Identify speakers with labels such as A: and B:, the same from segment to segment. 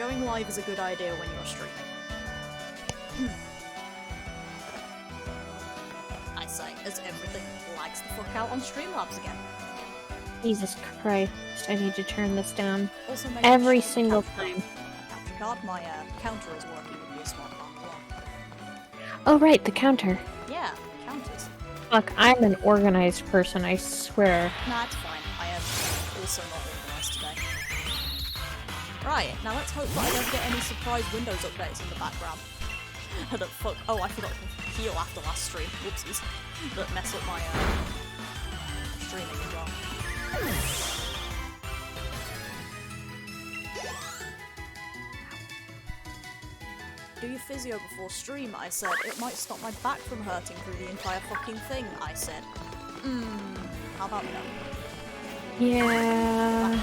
A: going live is a good idea when you're streaming. I say, as everything lags the fuck out on Streamlabs again.
B: Jesus Christ, I need to turn this down.
A: Also,
B: every single time.
A: Capture card, my counter is working with your smart phone as well.
B: Oh right, the counter.
A: Yeah, counters.
B: Fuck, I'm an organized person, I swear.
A: Nah, it's fine. I am also not organised today. Right, now let's hope that I don't get any surprise Windows updates in the background. Fuck. Oh, I forgot to heal after last stream. Whoopsies. That mess up my streaming as well. Do your physio before stream, I said. It might stop my back from hurting through the entire fucking thing, I said. How about no?
B: Yeah.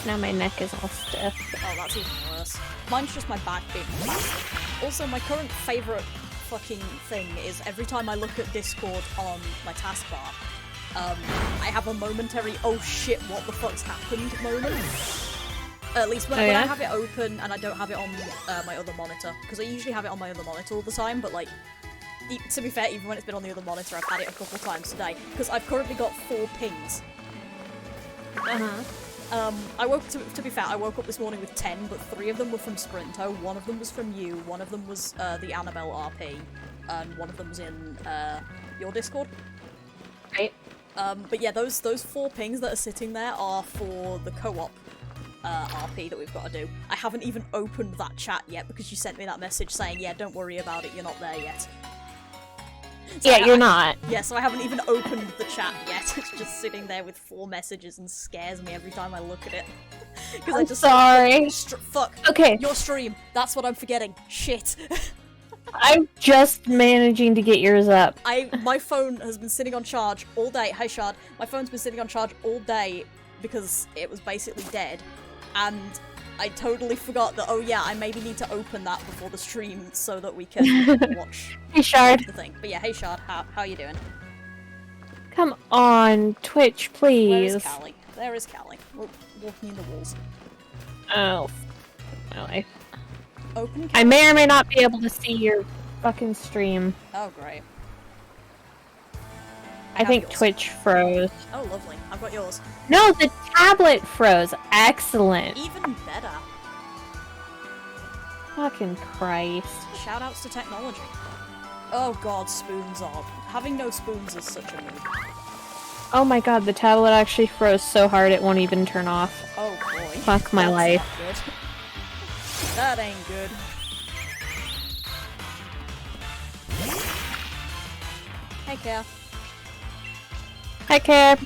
B: Now my neck is all stiff.
A: Oh, that's even worse. Mine's just my back being plastic. Also, my current favourite fucking thing is every time I look at Discord on my taskbar, I have a momentary, oh shit, what the fuck's happened moment. At least when I have it open and I don't have it on my other monitor. Because I usually have it on my other monitor all the time, but like, to be fair, even when it's been on the other monitor, I've had it a couple times today. Because I've currently got 4 pings. I woke, to be fair, I woke up this morning with 10, but 3 of them were from Sprinto, 1 of them was from you, 1 of them was the Annabelle RP, and 1 of them was in your Discord.
B: Right.
A: But yeah, those 4 pings that are sitting there are for the co-op RP that we've got to do. I haven't even opened that chat yet because you sent me that message saying, yeah, don't worry about it, you're not there yet. So
B: yeah, you're not.
A: Yeah, so I haven't even opened the chat yet. It's just sitting there with 4 messages and scares me every time I look at it.
B: I'm sorry.
A: Fuck.
B: Okay.
A: Your stream. That's what I'm forgetting. Shit.
B: I'm just managing to get yours up.
A: My phone has been sitting on charge all day. Hi, Shard. My phone's been sitting on charge all day because it was basically dead. And I totally forgot that, oh yeah, I maybe need to open that before the stream so that we can watch
B: hey, Shard.
A: the thing. But yeah, hey Shard, how you doing?
B: Come on, Twitch, please.
A: Where is Kali? There is Kali. We're walking in the walls.
B: Oh, my life.
A: Open Kali?
B: I may or may not be able to see your fucking stream.
A: Oh, great.
B: I think
A: yours.
B: Twitch froze.
A: Oh, lovely. I've got yours.
B: No, the tablet froze. Excellent.
A: Even better.
B: Fucking Christ.
A: Shoutouts to technology. Oh god, spoons are. Having no spoons is such a move.
B: Oh my god, the tablet actually froze so hard it won't even turn off.
A: Oh boy.
B: Fuck my life.
A: Not good. That ain't good. Hey, Care.
B: Hi, Care.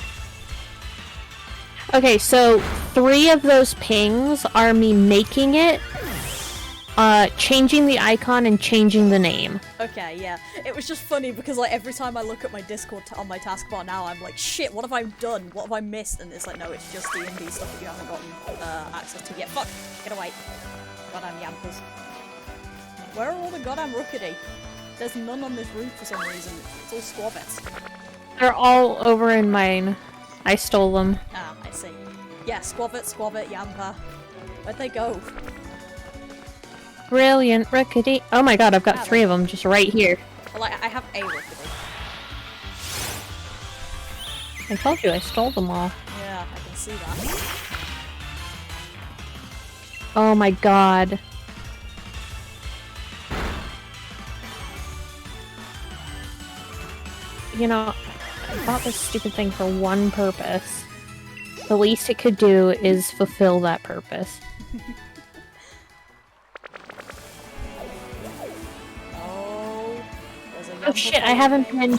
B: Okay, so 3 of those pings are me making it, changing the icon, and changing the name.
A: Okay, yeah. It was just funny because like every time I look at my Discord on my taskbar now, I'm like, shit, what have I done? What have I missed? And it's like, no, it's just the indie stuff that you haven't gotten access to yet. Fuck! Get away. Goddamn yampers. Where are all the goddamn Rookity? There's none on this roof for some reason. It's all squabbets.
B: They're all over in mine. I stole them.
A: Ah, I see. Yeah, squabbit, yamper. Where'd they go?
B: Brilliant, Rookity. Oh my god, I've got 3 of them just right here.
A: Well, I have a Rookity.
B: I told you I stole them all.
A: Yeah, I can see that.
B: Oh my god. You know, I bought this stupid thing for one purpose. The least it could do is fulfill that purpose.
A: Oh,
B: oh shit, I haven't been...
A: You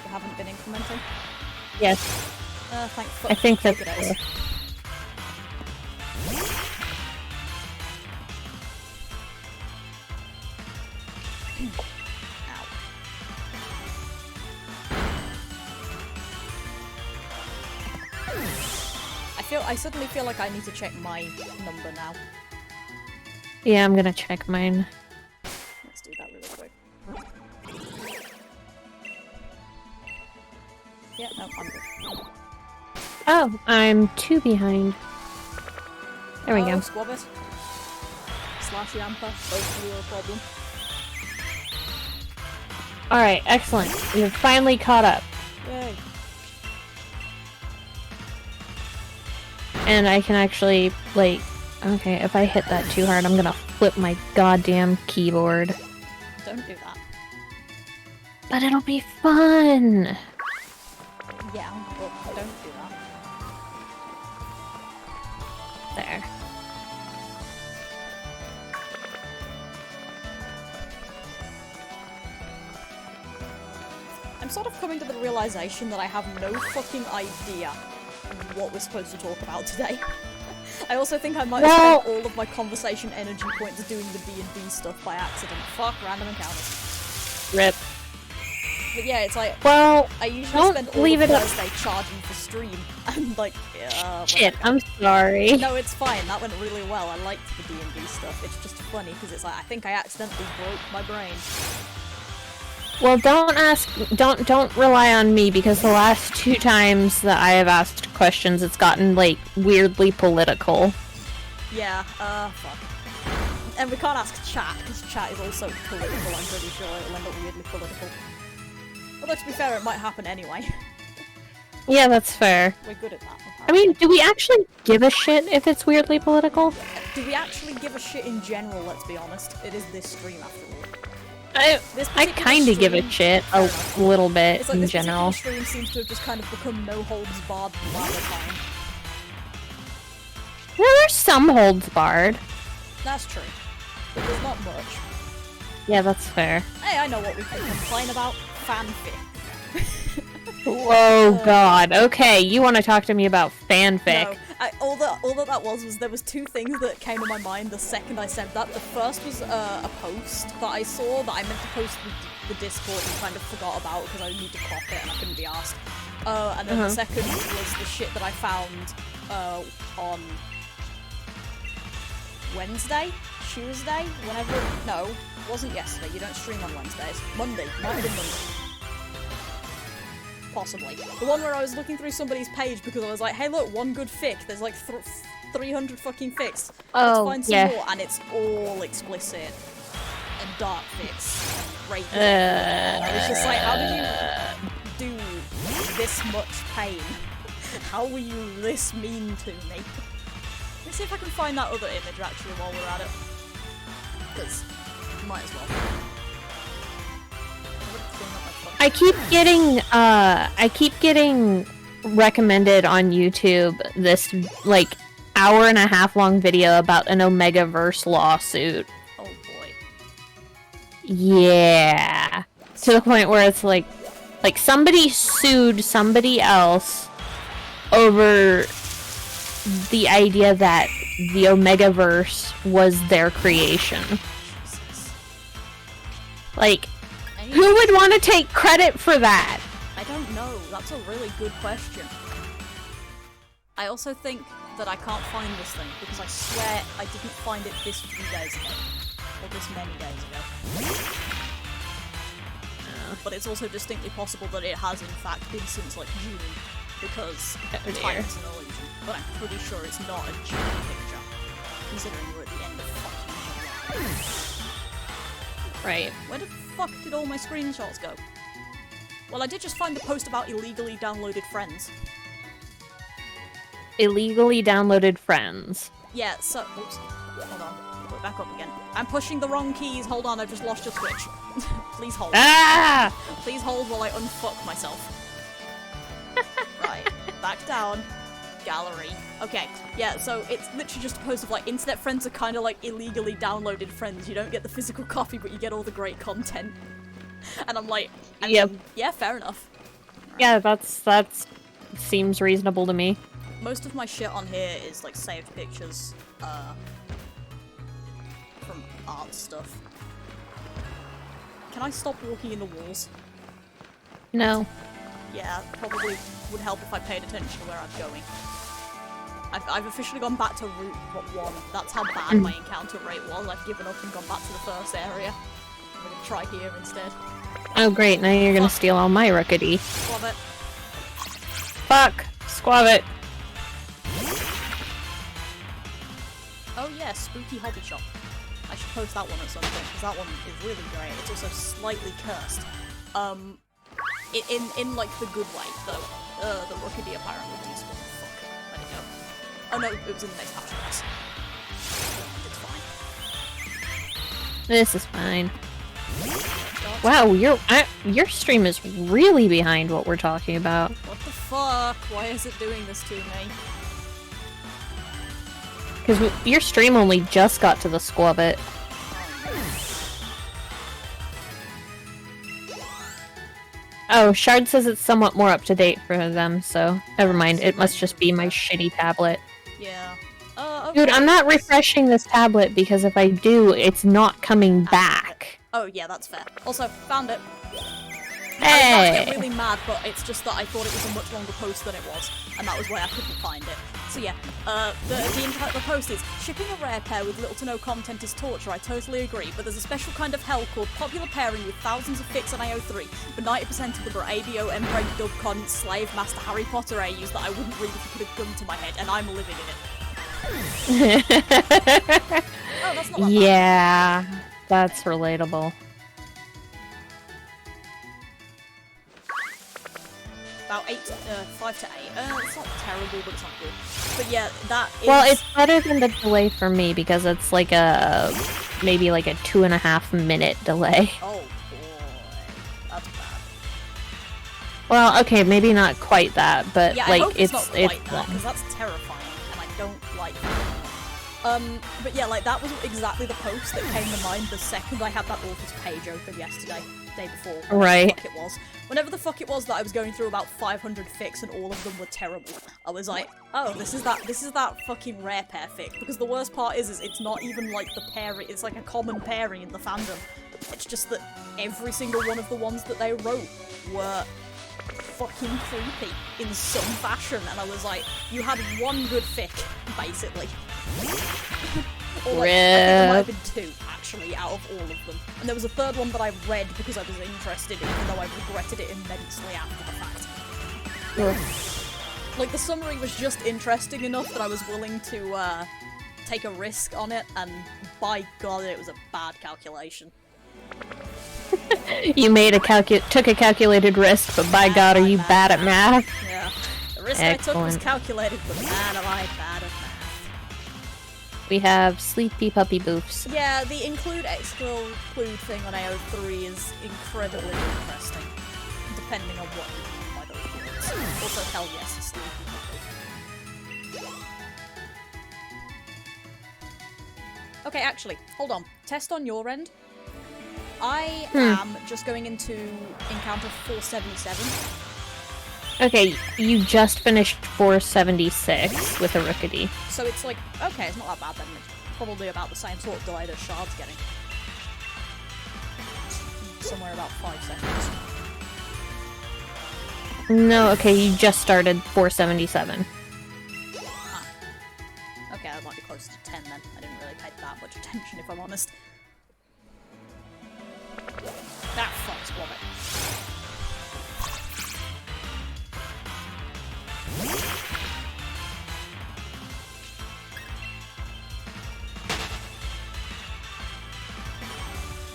A: haven't been incrementing?
B: Yes.
A: Thank fuck.
B: I think that's...
A: I suddenly feel like I need to check my number now.
B: Yeah, I'm gonna check mine.
A: Let's do that really quick. Yeah, no, I'm good.
B: Oh, I'm 2 behind. There we go.
A: Squabbit. Slash Yamper. Both of you are a problem.
B: Alright, excellent. We've finally caught up.
A: Yay.
B: And I can actually, like... Okay, if I hit that too hard, I'm gonna flip my goddamn keyboard.
A: Don't do that.
B: But it'll be fun!
A: Yeah, but don't do that.
B: There.
A: I'm sort of coming to the realization that I have no fucking idea what we're supposed to talk about today. I also think I might have spent all of my conversation energy points doing the D&D stuff by accident. Fuck random encounters.
B: Rip.
A: But yeah, it's like,
B: well,
A: I usually spend all
B: leave
A: of
B: it up.
A: Thursday charging for stream, and like,
B: Shit, I'm sorry.
A: No, it's fine, that went really well, I liked the D&D stuff, it's just funny, because it's like, I think I accidentally broke my brain.
B: Well, don't rely on me, because the last 2 times that I have asked questions, it's gotten, like, weirdly political.
A: Yeah, fuck. And we can't ask chat, because chat is also political, I'm pretty sure it'll end up weirdly political. Although, to be fair, it might happen anyway.
B: Yeah, that's fair.
A: We're good at that.
B: I mean, do we actually give a shit if it's weirdly political?
A: Do we actually give a shit in general, let's be honest? It is this stream, after all.
B: I kind of give a shit a little bit
A: it's like
B: in general.
A: This stream seems to have just kind of become no holds barred the time.
B: Well, there's some holds barred.
A: That's true. But there's not much.
B: Yeah, that's fair.
A: Hey, I know what we can complain about. Fanfic.
B: Whoa, God. Okay, you want to talk to me about fanfic?
A: No, all that was there was 2 things that came to my mind the second I said that. The first was a post that I saw that I meant to post the Discord and kind of forgot about because I need to crop it and I couldn't be asked. And then the second was the shit that I found on Wednesday? Tuesday? Whenever... No, it wasn't yesterday. You don't stream on Wednesdays. Monday. Might have been Monday. Possibly. The one where I was looking through somebody's page because I was like, hey look, one good fic. There's like 300 fucking fics. Let's find some more. And it's all explicit and dark fics. Right there. And I was just like, how did you do this much pain? How were you this mean to me? Let's see if I can find that other image actually while we're at it. Because might as well.
B: I keep getting recommended on YouTube this, like, hour-and-a-half long video about an Omegaverse lawsuit.
A: Oh boy.
B: Yeah. To the point where it's like somebody sued somebody else over the idea that the Omegaverse was their creation.
A: Jesus.
B: Like, who would want to take credit for that?
A: I don't know. That's a really good question. I also think that I can't find this thing because I swear I didn't find it this few days ago. Or this many days ago. But it's also distinctly possible that it has in fact been since like June because time is an illusion. But I'm pretty sure it's not a June picture, considering we're at the end of fucking July.
B: Right.
A: Where the fuck did all my screenshots go? Well, I did just find the post about illegally downloaded friends.
B: Illegally downloaded friends.
A: Yeah, so... Oops. Hold on. Put it back up again. I'm pushing the wrong keys. Hold on, I've just lost your Twitch. Please hold.
B: Ah!
A: Please hold while I unfuck myself. Right. Back down. Gallery. Okay, yeah, so it's literally just a post of like, internet friends are kind of like illegally downloaded friends. You don't get the physical copy, but you get all the great content. And I'm like,
B: yep.
A: Yeah, fair enough.
B: Yeah, that's seems reasonable to me.
A: Most of my shit on here is like saved pictures, from art stuff. Can I stop walking in the walls?
B: No.
A: Yeah, probably would help if I paid attention to where I'm going. I've officially gone back to Route 1. That's how bad my encounter rate was. I've given up and gone back to the first area. I'm gonna try here instead.
B: Oh great, now you're gonna steal all my rookity.
A: Squab it.
B: Fuck! Squab it!
A: Oh yeah, Spooky Hobby Shop. I should post that one at some point, because that one is really great. It's also slightly cursed. In like the good way, though. The Rookedy apparently useful. Fuck. Where'd it go? Oh no, it was in the next patch, I guess. It's fine.
B: This is fine. Wow, your stream is really behind what we're talking about.
A: What the fuck? Why is it doing this to me?
B: Because your stream only just got to the squabbit. Oh, Shard says it's somewhat more up to date for them, so never mind. It must just be my shitty tablet.
A: Yeah. Okay.
B: Dude, I'm not refreshing this tablet because if I do, it's not coming back.
A: Oh yeah, that's fair. Also, found it. I was
B: Hey!
A: about to get really mad, but it's just that I thought it was a much longer post than it was, and that was why I couldn't find it. So yeah, the post is, shipping a rare pair with little to no content is torture, I totally agree, but there's a special kind of hell called popular pairing with thousands of fics on AO3, but 90% of them are ABO, Emperor, Dubcon, Slave, Master, Harry Potter AUs that I wouldn't read if you put a gun to my head, and I'm living in it. Oh, that's not that bad.
B: Yeah, that's relatable.
A: About 5 to 8. It's not terrible, but it's not good. But yeah, that is...
B: Well, it's better than the delay for me because it's like maybe like a 2.5 minute delay.
A: Oh boy, that's bad.
B: Well, okay, maybe not quite that, but
A: Yeah,
B: like
A: I hope it's not quite
B: it's
A: that, because that's terrifying, and I don't like that. But yeah, like, that was exactly the post that came to mind the second I had that author's page open yesterday. Day before.
B: Right.
A: Whatever the fuck it was. Whenever the fuck it was that I was going through about 500 fics and all of them were terrible, I was like, oh, this is that fucking rare pair fic. Because the worst part is it's not even like the pairing, it's like a common pairing in the fandom. It's just that every single one of the ones that they wrote were fucking creepy in some fashion, and I was like, you had one good fic, basically. Or like, I think there might have been 2, actually, out of all of them. And there was a third one that I read because I was interested, even though I regretted it immensely after the fact. Like, the summary was just interesting enough that I was willing to, take a risk on it, and by god, it was a bad calculation.
B: You took a calculated risk, but by god, are you bad at math?
A: Yeah. The risk I took was calculated, but man, am I bad at math.
B: We have Sleepy Puppy Boofs.
A: Yeah, the include-exclude thing on AO3 is incredibly interesting, depending on what you mean by those words. Also, hell yes, it's Sleepy Puppy. Okay, actually, hold on. Test on your end. I am just going into encounter 477.
B: Okay, you just finished 476 with a Rookedy.
A: So it's like, okay, it's not that bad then. It's probably about the same sort of delay that Shard's getting. Somewhere about 5 seconds.
B: No, okay, you just started 477.
A: Ah. Okay, that might be closer to 10 then. I didn't really pay that much attention, if I'm honest. That fucks Wobbit.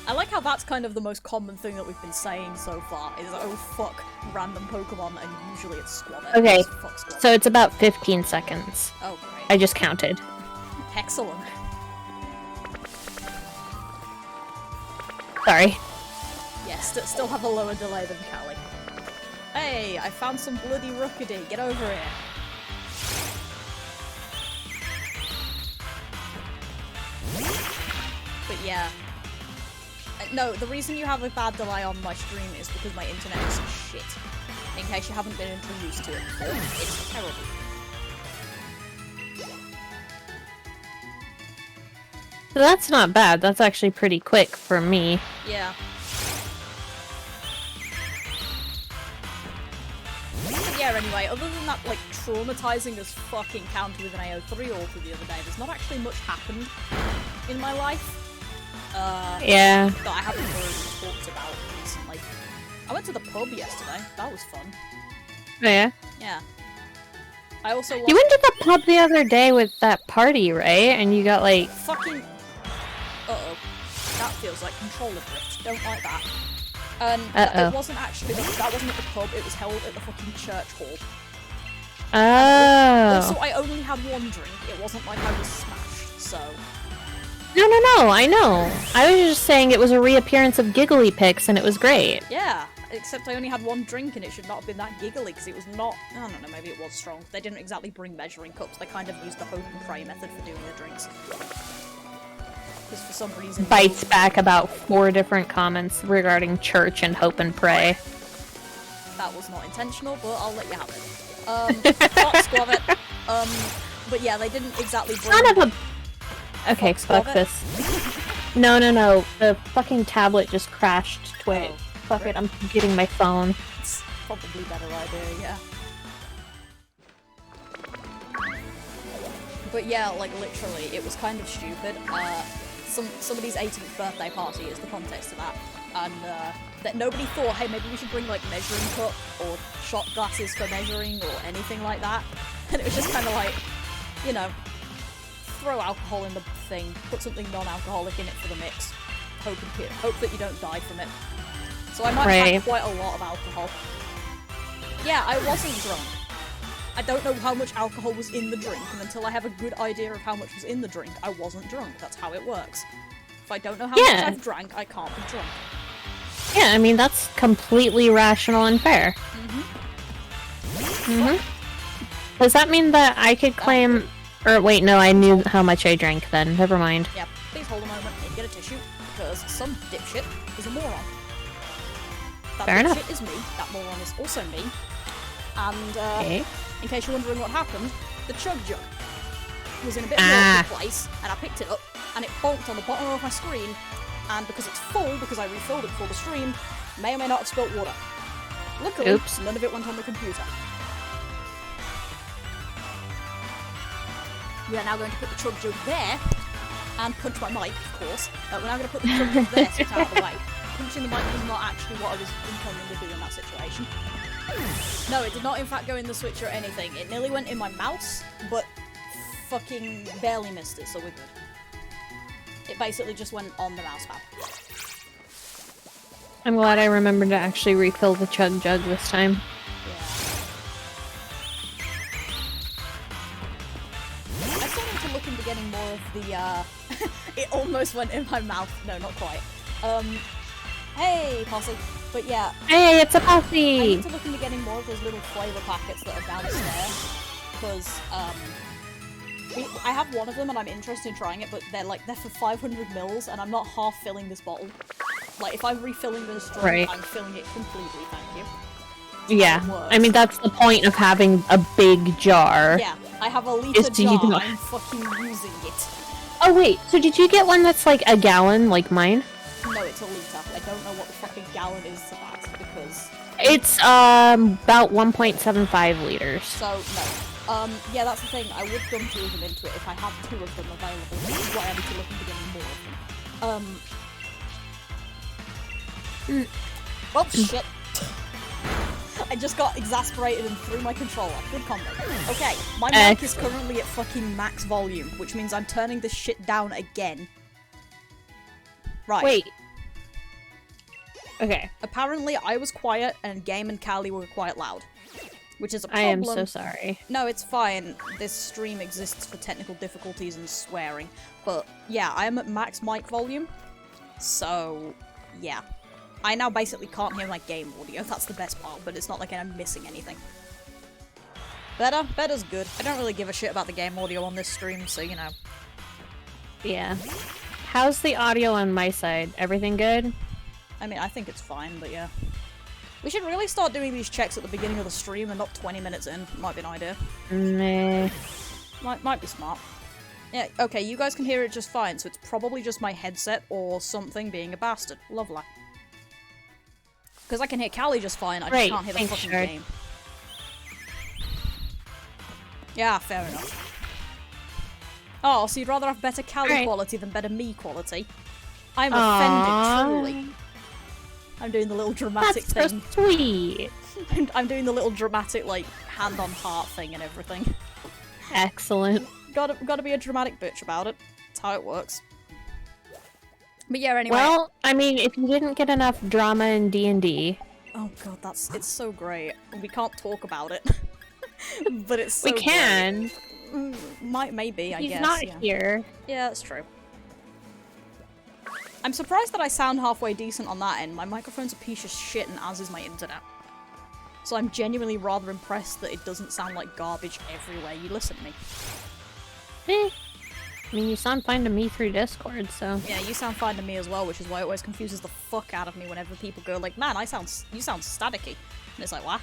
A: I like how that's kind of the most common thing that we've been saying so far, is oh fuck random Pokemon, and usually it's Squabbit.
B: Okay,
A: Fuck Squabbit.
B: so it's about 15 seconds.
A: Oh great.
B: I just counted.
A: Excellent.
B: Sorry.
A: Yes, still have a lower delay than Kali. Hey, I found some bloody Rookedy, get over here. But yeah. No, the reason you have a bad delay on my stream is because my internet is shit. In case you haven't been introduced to it before, it's terrible.
B: So that's not bad. That's actually pretty quick for me.
A: Yeah. But yeah, anyway, other than that, like, traumatizing as fuck encounter with an AO3 author the other day, there's not actually much happened in my life.
B: Yeah.
A: That I haven't already talked about recently. I went to the pub yesterday. That was fun.
B: Oh, yeah?
A: Yeah. I also
B: You went to the pub the other day with that party, right? And you got like...
A: fucking... Uh-oh. That feels like controller drift. Don't like that. And it wasn't actually... That wasn't at the pub, it was held at the fucking church hall.
B: Oh.
A: Also, I only had one drink. It wasn't like I was smashed, so...
B: No, I know. I was just saying it was a reappearance of Giggly Picks and it was great.
A: Yeah, except I only had one drink and it should not have been that giggly because it was not... I don't know, maybe it was strong. They didn't exactly bring measuring cups. They kind of used the hope and pray method for doing the drinks. Because for some reason...
B: Bites back about 4 different comments regarding church and hope and pray.
A: That was not intentional, but I'll let you have it. Fox love it. But yeah, they didn't exactly bring...
B: Son of a... Okay, fuck this. No. The fucking tablet just crashed. Twit.
A: Oh,
B: fuck it, I'm getting my phone.
A: It's probably a better idea, yeah. But yeah, like literally, it was kind of stupid. Somebody's 18th birthday party is the context of that. And that nobody thought, hey, maybe we should bring like measuring cup or shot glasses for measuring or anything like that. And it was just kind of like, you know, throw alcohol in the thing, put something non-alcoholic in it for the mix, hope that you don't die from it. So I might have quite a lot of alcohol. Yeah, I wasn't drunk. I don't know how much alcohol was in the drink, and until I have a good idea of how much was in the drink, I wasn't drunk. That's how it works. If I don't know how much I've drank, I can't be drunk.
B: Yeah, I mean, that's completely rational and fair. Does that mean that I could claim... Or wait, no, I knew how much I drank then. Never mind.
A: Yeah, please hold a moment and get a tissue, because some dipshit is a moron. That
B: Fair enough.
A: Dipshit is me, that moron is also me. And, in case you're wondering what happened, the chug jug was in a bit of a place, and I picked it up, and it bonked on the bottom of my screen, and because it's full, because I refilled it before the stream, may or may not have spilt water. Luckily, none of it went on the computer. We are now going to put the chug jug there, and punch my mic, of course. We're now going to put the chug jug there so it's out of the way. Punching the mic was not actually what I was intending to do in that situation. No, it did not in fact go in the switch or anything. It nearly went in my mouse, but fucking barely missed it, so we're good. It basically just went on the mouse pad.
B: I'm glad I remembered to actually refill the chug jug this time.
A: I still need to look into getting more of the, it almost went in my mouth. No, not quite. Hey, posse. But yeah.
B: Hey, it's a
A: I
B: posse!
A: need to look into getting more of those little flavour packets that are downstairs. Because, I have one of them and I'm interested in trying it, but they're for 500 mils and I'm not half filling this bottle. Like, if I'm refilling this drink, I'm filling it completely, thank you.
B: Yeah, I mean, that's the point of having a big jar.
A: Yeah, I have a litre jar, I'm fucking using it.
B: Oh wait, so did you get one that's like a gallon, like mine?
A: No, it's a litre. I don't know what the fucking gallon is to that, because...
B: It's, about 1.75 liters.
A: So, no. Yeah, that's the thing. I would dump 2 of them into it if I had 2 of them available, which is why I need to look into getting more of them. Well, shit. I just got exasperated and threw my controller. Good combo. Okay, my mic is currently at fucking max volume, which means I'm turning this shit down again. Right.
B: Wait. Okay.
A: Apparently, I was quiet and Game and Kali were quite loud. Which is a problem.
B: I am so sorry.
A: No, it's fine. This stream exists for technical difficulties and swearing. But, yeah, I am at max mic volume. So, yeah. I now basically can't hear my game audio. That's the best part, but it's not like I'm missing anything. Better? Better's good. I don't really give a shit about the game audio on this stream, so, you know.
B: Yeah. How's the audio on my side? Everything good?
A: I mean, I think it's fine, but yeah. We should really start doing these checks at the beginning of the stream and not 20 minutes in. Might be an idea.
B: Meh.
A: Might be smart. Yeah, okay, you guys can hear it just fine, so it's probably just my headset or something being a bastard. Lovely. Because I can hear Kali just fine, I just can't hear the fucking game. Yeah, fair enough. Oh, so you'd rather have better Kali quality than better me quality? I'm offended, truly. I'm doing the little dramatic thing.
B: That's so sweet.
A: I'm doing the little dramatic, like, hand on heart thing and everything.
B: Excellent.
A: Gotta be a dramatic bitch about it. That's how it works. But yeah, anyway.
B: Well, I mean, if you didn't get enough drama in D&D...
A: Oh god, it's so great. We can't talk about it. But it's so
B: We can!
A: Great. Maybe, I guess.
B: He's not here.
A: Yeah, that's true. I'm surprised that I sound halfway decent on that end. My microphone's a piece of shit and as is my internet. So I'm genuinely rather impressed that it doesn't sound like garbage everywhere you listen to me.
B: Eh. I mean, you sound fine to me through Discord, so...
A: Yeah, you sound fine to me as well, which is why it always confuses the fuck out of me whenever people go like, man, you sound staticky. And it's like, what?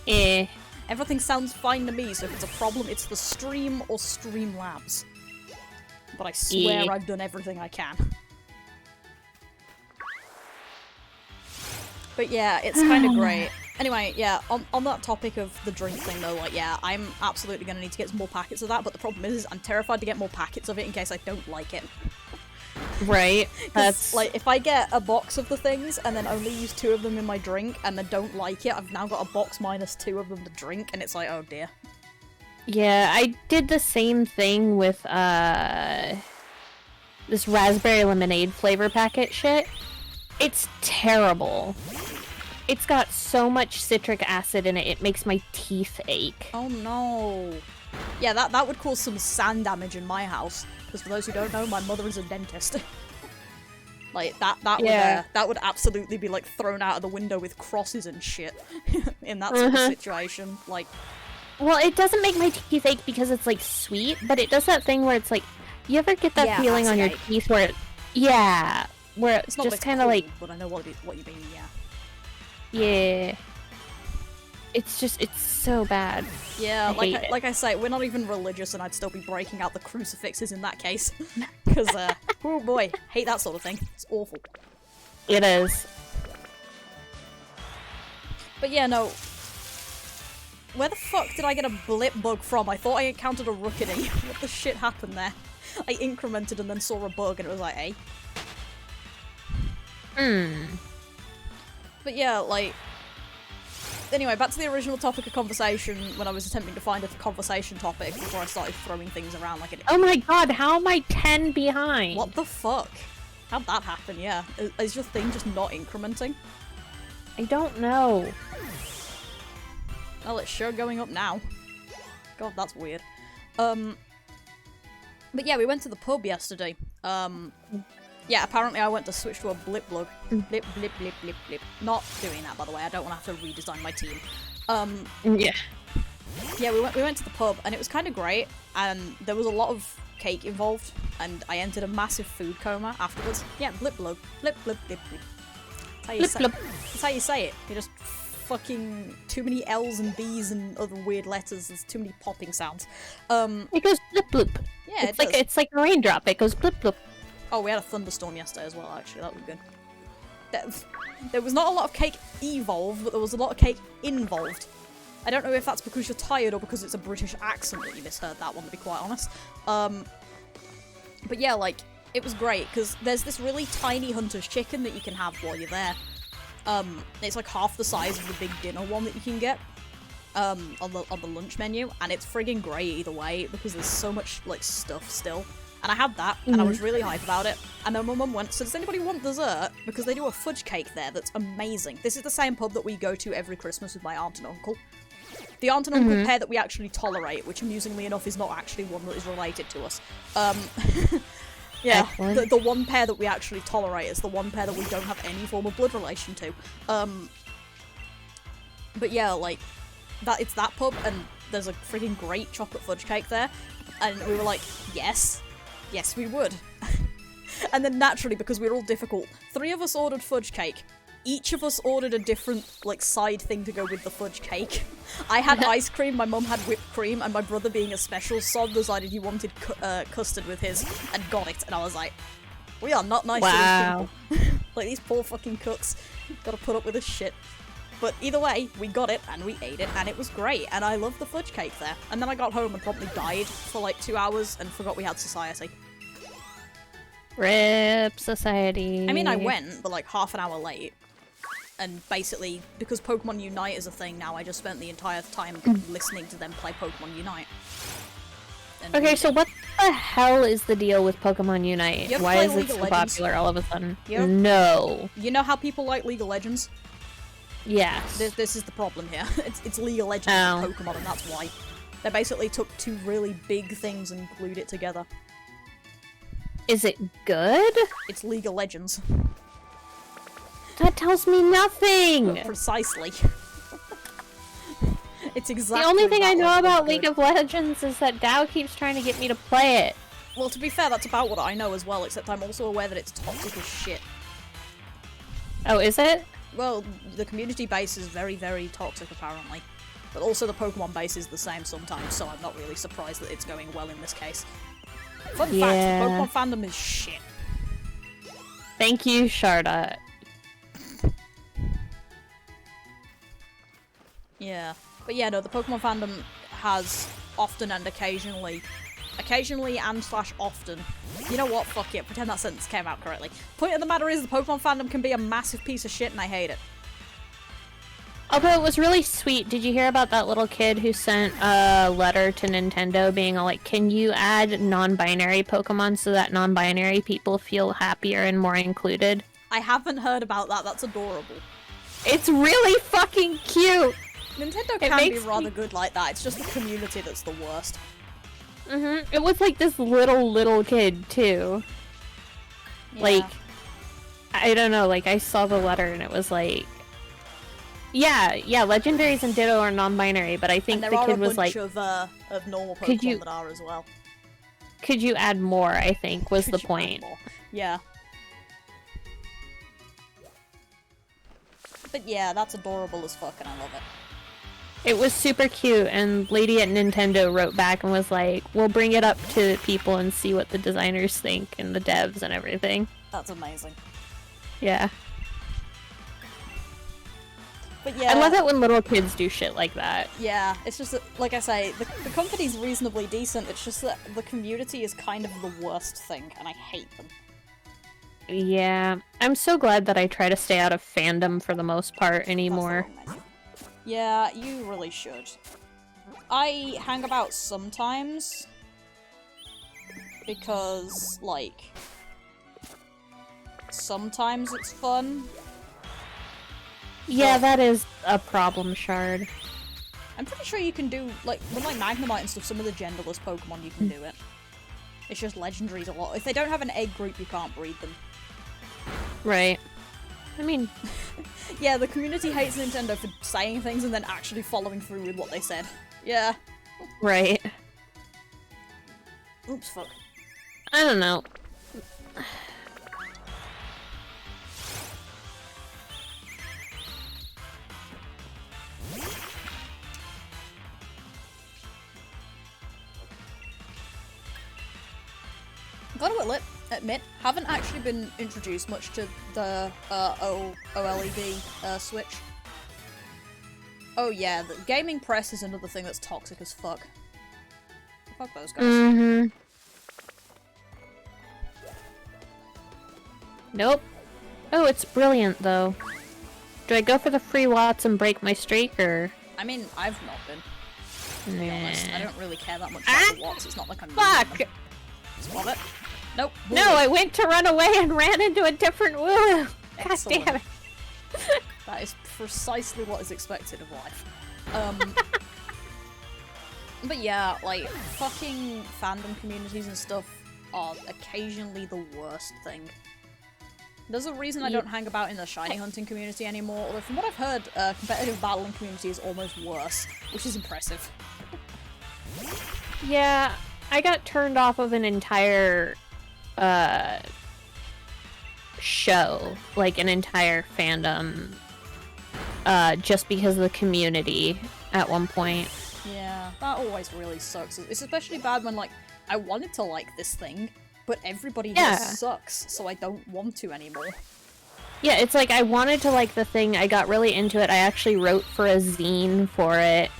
B: Eh.
A: Everything sounds fine to me, so if it's a problem, it's the stream or Streamlabs. But I swear I've done everything I can. But yeah, it's kind of great. Anyway, yeah, on that topic of the drink thing though, like, yeah, I'm absolutely gonna need to get some more packets of that, but the problem is I'm terrified to get more packets of it in case I don't like it.
B: Right. That's...
A: Like, if I get a box of the things and then only use 2 of them in my drink and then don't like it, I've now got a box minus 2 of them to drink, and it's like, oh dear.
B: Yeah, I did the same thing with, this raspberry lemonade flavor packet shit. It's terrible. It's got so much citric acid in it, it makes my teeth ache.
A: Oh no. Yeah, that would cause some sand damage in my house. Because for those who don't know, my mother is a dentist. Like, that would absolutely be, like, thrown out of the window with crosses and shit. In that sort of situation. Like...
B: Well, it doesn't make my teeth ache because it's, like, sweet, but it does that thing where it's, like... You ever get that feeling on your teeth where it... Yeah. Where it's just kind of like...
A: But I know what you mean, yeah.
B: Yeah. It's just, it's so bad.
A: Yeah, like I say, we're not even religious and I'd still be breaking out the crucifixes in that case. Because, oh boy, hate that sort of thing. It's awful.
B: It is.
A: But yeah, no. Where the fuck did I get a blip bug from? I thought I encountered a rookity. What the shit happened there? I incremented and then saw a bug and it was like, hey. But yeah, like... Anyway, back to the original topic of conversation when I was attempting to find a conversation topic before I started throwing things around like an idiot.
B: Oh my god, how am I 10 behind?
A: What the fuck? How'd that happen, yeah? Is your thing just not incrementing?
B: I don't know.
A: Well, it's sure going up now. God, that's weird. But yeah, we went to the pub yesterday. Yeah, apparently I went to switch to a blip blug. Blip, blip, blip, blip, blip. Not doing that, by the way. I don't want to have to redesign my team.
B: Yeah.
A: Yeah, we went to the pub, and it was kind of great, and there was a lot of cake involved, and I entered a massive food coma afterwards. Yeah, blip blug. Blip, blip, blip, blip. That's how you say it. You just fucking too many L's and B's and other weird letters. There's too many popping sounds.
B: It goes blip bloop.
A: Yeah,
B: it's like a raindrop. It goes blip bloop.
A: Oh, we had a thunderstorm yesterday as well, actually. That was good. There was not a lot of cake evolved, but there was a lot of cake involved. I don't know if that's because you're tired or because it's a British accent that you misheard that one, to be quite honest. But yeah, like, it was great, because there's this really tiny hunter's chicken that you can have while you're there. It's like half the size of the big dinner one that you can get on the lunch menu, and it's friggin' great either way, because there's so much, like, stuff still. And I had that, and I was really hyped about it. And then my mum went, so does anybody want dessert? Because they do a fudge cake there that's amazing. This is the same pub that we go to every Christmas with my aunt and uncle. The aunt and uncle pair that we actually tolerate, which amusingly enough is not actually one that is related to us. Yeah, the one pair that we actually tolerate is the one pair that we don't have any form of blood relation to. But yeah, like, it's that pub, and there's a freaking great chocolate fudge cake there. And we were like, yes. Yes, we would. And then naturally, because we're all difficult, 3 of us ordered fudge cake. Each of us ordered a different, like, side thing to go with the fudge cake. I had ice cream, my mum had whipped cream, and my brother, being a special sod, decided he wanted custard with his, and got it. And I was like, we are not nice to these people. Like, these poor fucking cooks gotta put up with this shit. But either way, we got it, and we ate it, and it was great, and I loved the fudge cake there. And then I got home and promptly died for like 2 hours and forgot we had society.
B: RIP society.
A: I mean, I went, but like half an hour late. And basically, because Pokemon Unite is a thing now, I just spent the entire time listening to them play Pokemon Unite. And
B: Okay, so what the hell is the deal with Pokemon Unite? Why is it so popular all of a sudden?
A: Yep.
B: No.
A: You know how people like League of Legends?
B: Yes.
A: This is the problem here. It's League of Legends and Pokemon, and that's why. They basically took two really big things and glued it together.
B: Is it good?
A: It's League of Legends.
B: That tells me nothing!
A: Precisely. It's exactly
B: the only thing I know about
A: League
B: of Legends is that Dow keeps trying to get me to play it.
A: Well, to be fair, that's about what I know as well, except I'm also aware that it's toxic as shit.
B: Oh, is it?
A: Well, the community base is very, very toxic, apparently. But also the Pokemon base is the same sometimes, so I'm not really surprised that it's going well in this case. Fun fact, Pokemon fandom is shit.
B: Thank you, Sharda.
A: Yeah. But yeah, no, the Pokemon fandom has often and occasionally and / often. You know what? Fuck it. Pretend that sentence came out correctly. Point of the matter is, the Pokemon fandom can be a massive piece of shit, and I hate it.
B: Although it was really sweet. Did you hear about that little kid who sent a letter to Nintendo being all like, can you add non-binary Pokemon so that non-binary people feel happier and more included?
A: I haven't heard about that. That's adorable.
B: It's really fucking cute!
A: Nintendo can be rather good like that. It's just the community that's the worst.
B: It was like this little kid, too.
A: Yeah.
B: Like, I don't know, like, I saw the letter and it was like... Yeah, legendaries and Ditto are non-binary, but I think the kid was like...
A: And there are a bunch of normal Pokemon that are as well.
B: Could you add more, I think, was the point.
A: Yeah. But yeah, that's adorable as fuck and I love it.
B: It was super cute, and Lady at Nintendo wrote back and was like, we'll bring it up to people and see what the designers think, and the devs and everything.
A: That's amazing.
B: Yeah.
A: But yeah...
B: I love it when little kids do shit like that.
A: Yeah, it's just that, like I say, the company's reasonably decent, it's just that the community is kind of the worst thing, and I hate them.
B: Yeah. I'm so glad that I try to stay out of fandom for the most part anymore.
A: Yeah, you really should. I hang about sometimes, because, like, sometimes it's fun.
B: Yeah, that is a problem, Shard.
A: I'm pretty sure you can do, like, with like Magnemite and stuff, some of the genderless Pokemon you can do it. It's just legendaries a lot. If they don't have an egg group, you can't breed them.
B: Right. I mean...
A: Yeah, the community hates Nintendo for saying things and then actually following through with what they said. Yeah.
B: Right.
A: Oops, fuck.
B: I don't know.
A: Gotta admit, haven't actually been introduced much to the OLED Switch. Oh yeah, the gaming press is another thing that's toxic as fuck. Fuck those guys.
B: Nope. Oh, it's brilliant though. Do I go for the free watts and break my streak, or...?
A: I mean, I've not been. To be honest, I don't really care that much about the watts. It's not like I'm
B: Fuck!
A: Love it. Nope.
B: No, I went to run away and ran into a different woo. God damn it.
A: That is precisely what is expected of life. But yeah, like, fucking fandom communities and stuff are occasionally the worst thing. There's a reason I don't hang about in the shiny hunting community anymore, although from what I've heard, competitive battling community is almost worse, which is impressive.
B: Yeah, I got turned off of an entire show, like an entire fandom, just because of the community at one point.
A: Yeah, that always really sucks. It's especially bad when, like, I wanted to like this thing, but everybody just sucks, so I don't want to anymore.
B: Yeah, it's like I wanted to like the thing, I got really into it, I actually wrote for a zine for it.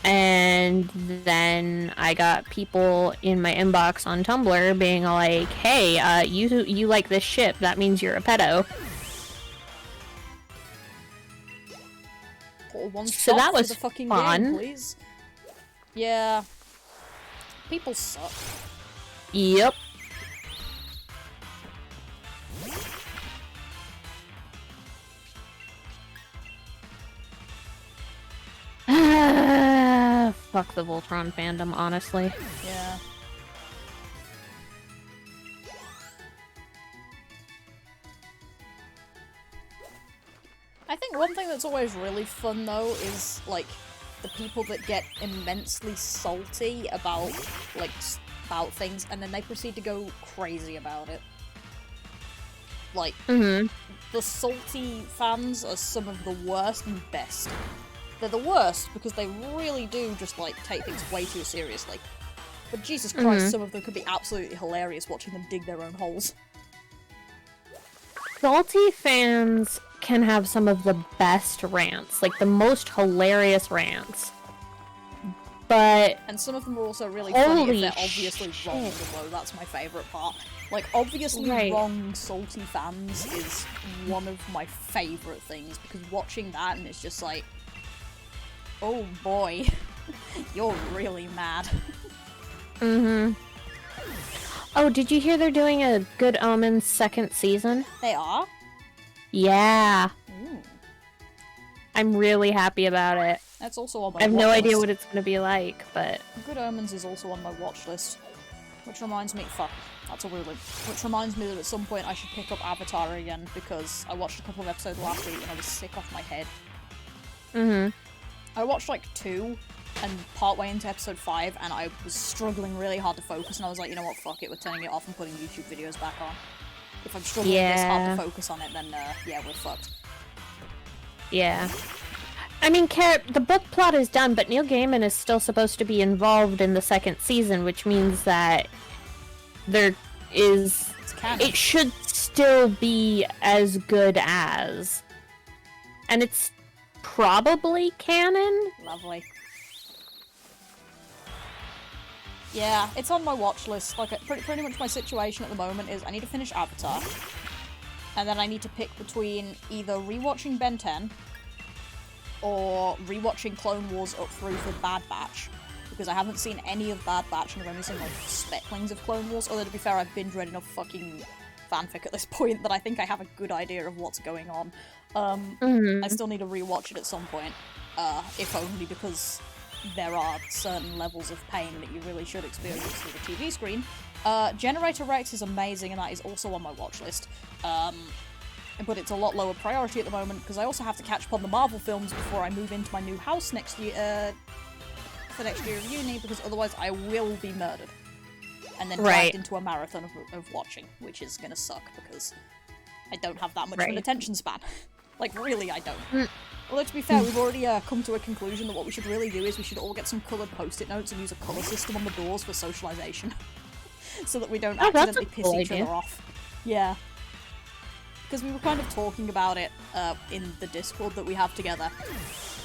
B: And then I got people in my inbox on Tumblr being like, hey, you like this ship, that means you're a pedo.
A: Or one
B: So
A: stop
B: that was
A: for the fucking
B: fun.
A: game, please. Yeah. People suck.
B: Yep. Fuck the Voltron fandom, honestly.
A: Yeah. I think one thing that's always really fun, though, is, like, the people that get immensely salty about, like, about things, and then they proceed to go crazy about it. Like, the salty fans are some of the worst and best. They're the worst because they really do just, like, take things way too seriously. But Jesus Christ, some of them could be absolutely hilarious watching them dig their own holes.
B: Salty fans can have some of the best rants, like the most hilarious rants. But
A: and some of them are also really funny if they're
B: holy
A: obviously
B: shit.
A: wrong, although that's my favourite part. Like, obviously
B: Right.
A: wrong salty fans is one of my favourite things, because watching that and it's just like, oh boy, you're really mad.
B: Oh, did you hear they're doing a Good Omens second season?
A: They are?
B: Yeah.
A: Ooh.
B: I'm really happy about it.
A: That's also on my
B: I have
A: watch
B: no idea
A: list.
B: what it's gonna be like, but...
A: Good Omens is also on my watch list. Which reminds me, fuck, that's a weird one. Which reminds me that at some point I should pick up Avatar again, because I watched a couple of episodes last week and I was sick off my head. I watched like 2, and partway into episode 5, and I was struggling really hard to focus, and I was like, you know what, fuck it, we're turning it off and putting YouTube videos back on. If I'm struggling this hard to focus on it, then, yeah, we're fucked.
B: Yeah. I mean, the book plot is done, but Neil Gaiman is still supposed to be involved in the second season, which means that there is...
A: It's canon.
B: It should still be as good as. And it's probably canon?
A: Lovely. Yeah, it's on my watch list. Like, pretty much my situation at the moment is I need to finish Avatar, and then I need to pick between either rewatching Ben 10 or rewatching Clone Wars up through for Bad Batch, because I haven't seen any of Bad Batch and I've only seen like specklings of Clone Wars, although to be fair, I've binge read enough fucking fanfic at this point that I think I have a good idea of what's going on. I still need to rewatch it at some point, if only because there are certain levels of pain that you really should experience through the TV screen. Generator Rex is amazing, and that is also on my watch list. But it's a lot lower priority at the moment, because I also have to catch up on the Marvel films before I move into my new house next year, for next year of uni, because otherwise I will be murdered. And then dragged into a marathon of watching, which is gonna suck, because I don't have that much of an attention span. Like, really, I don't. Although, to be fair, we've already come to a conclusion that what we should really do is we should all get some coloured post-it notes and use a colour system on the doors for socialisation. So that we don't accidentally piss each other off. Yeah. Because we were kind of talking about it in the Discord that we have together.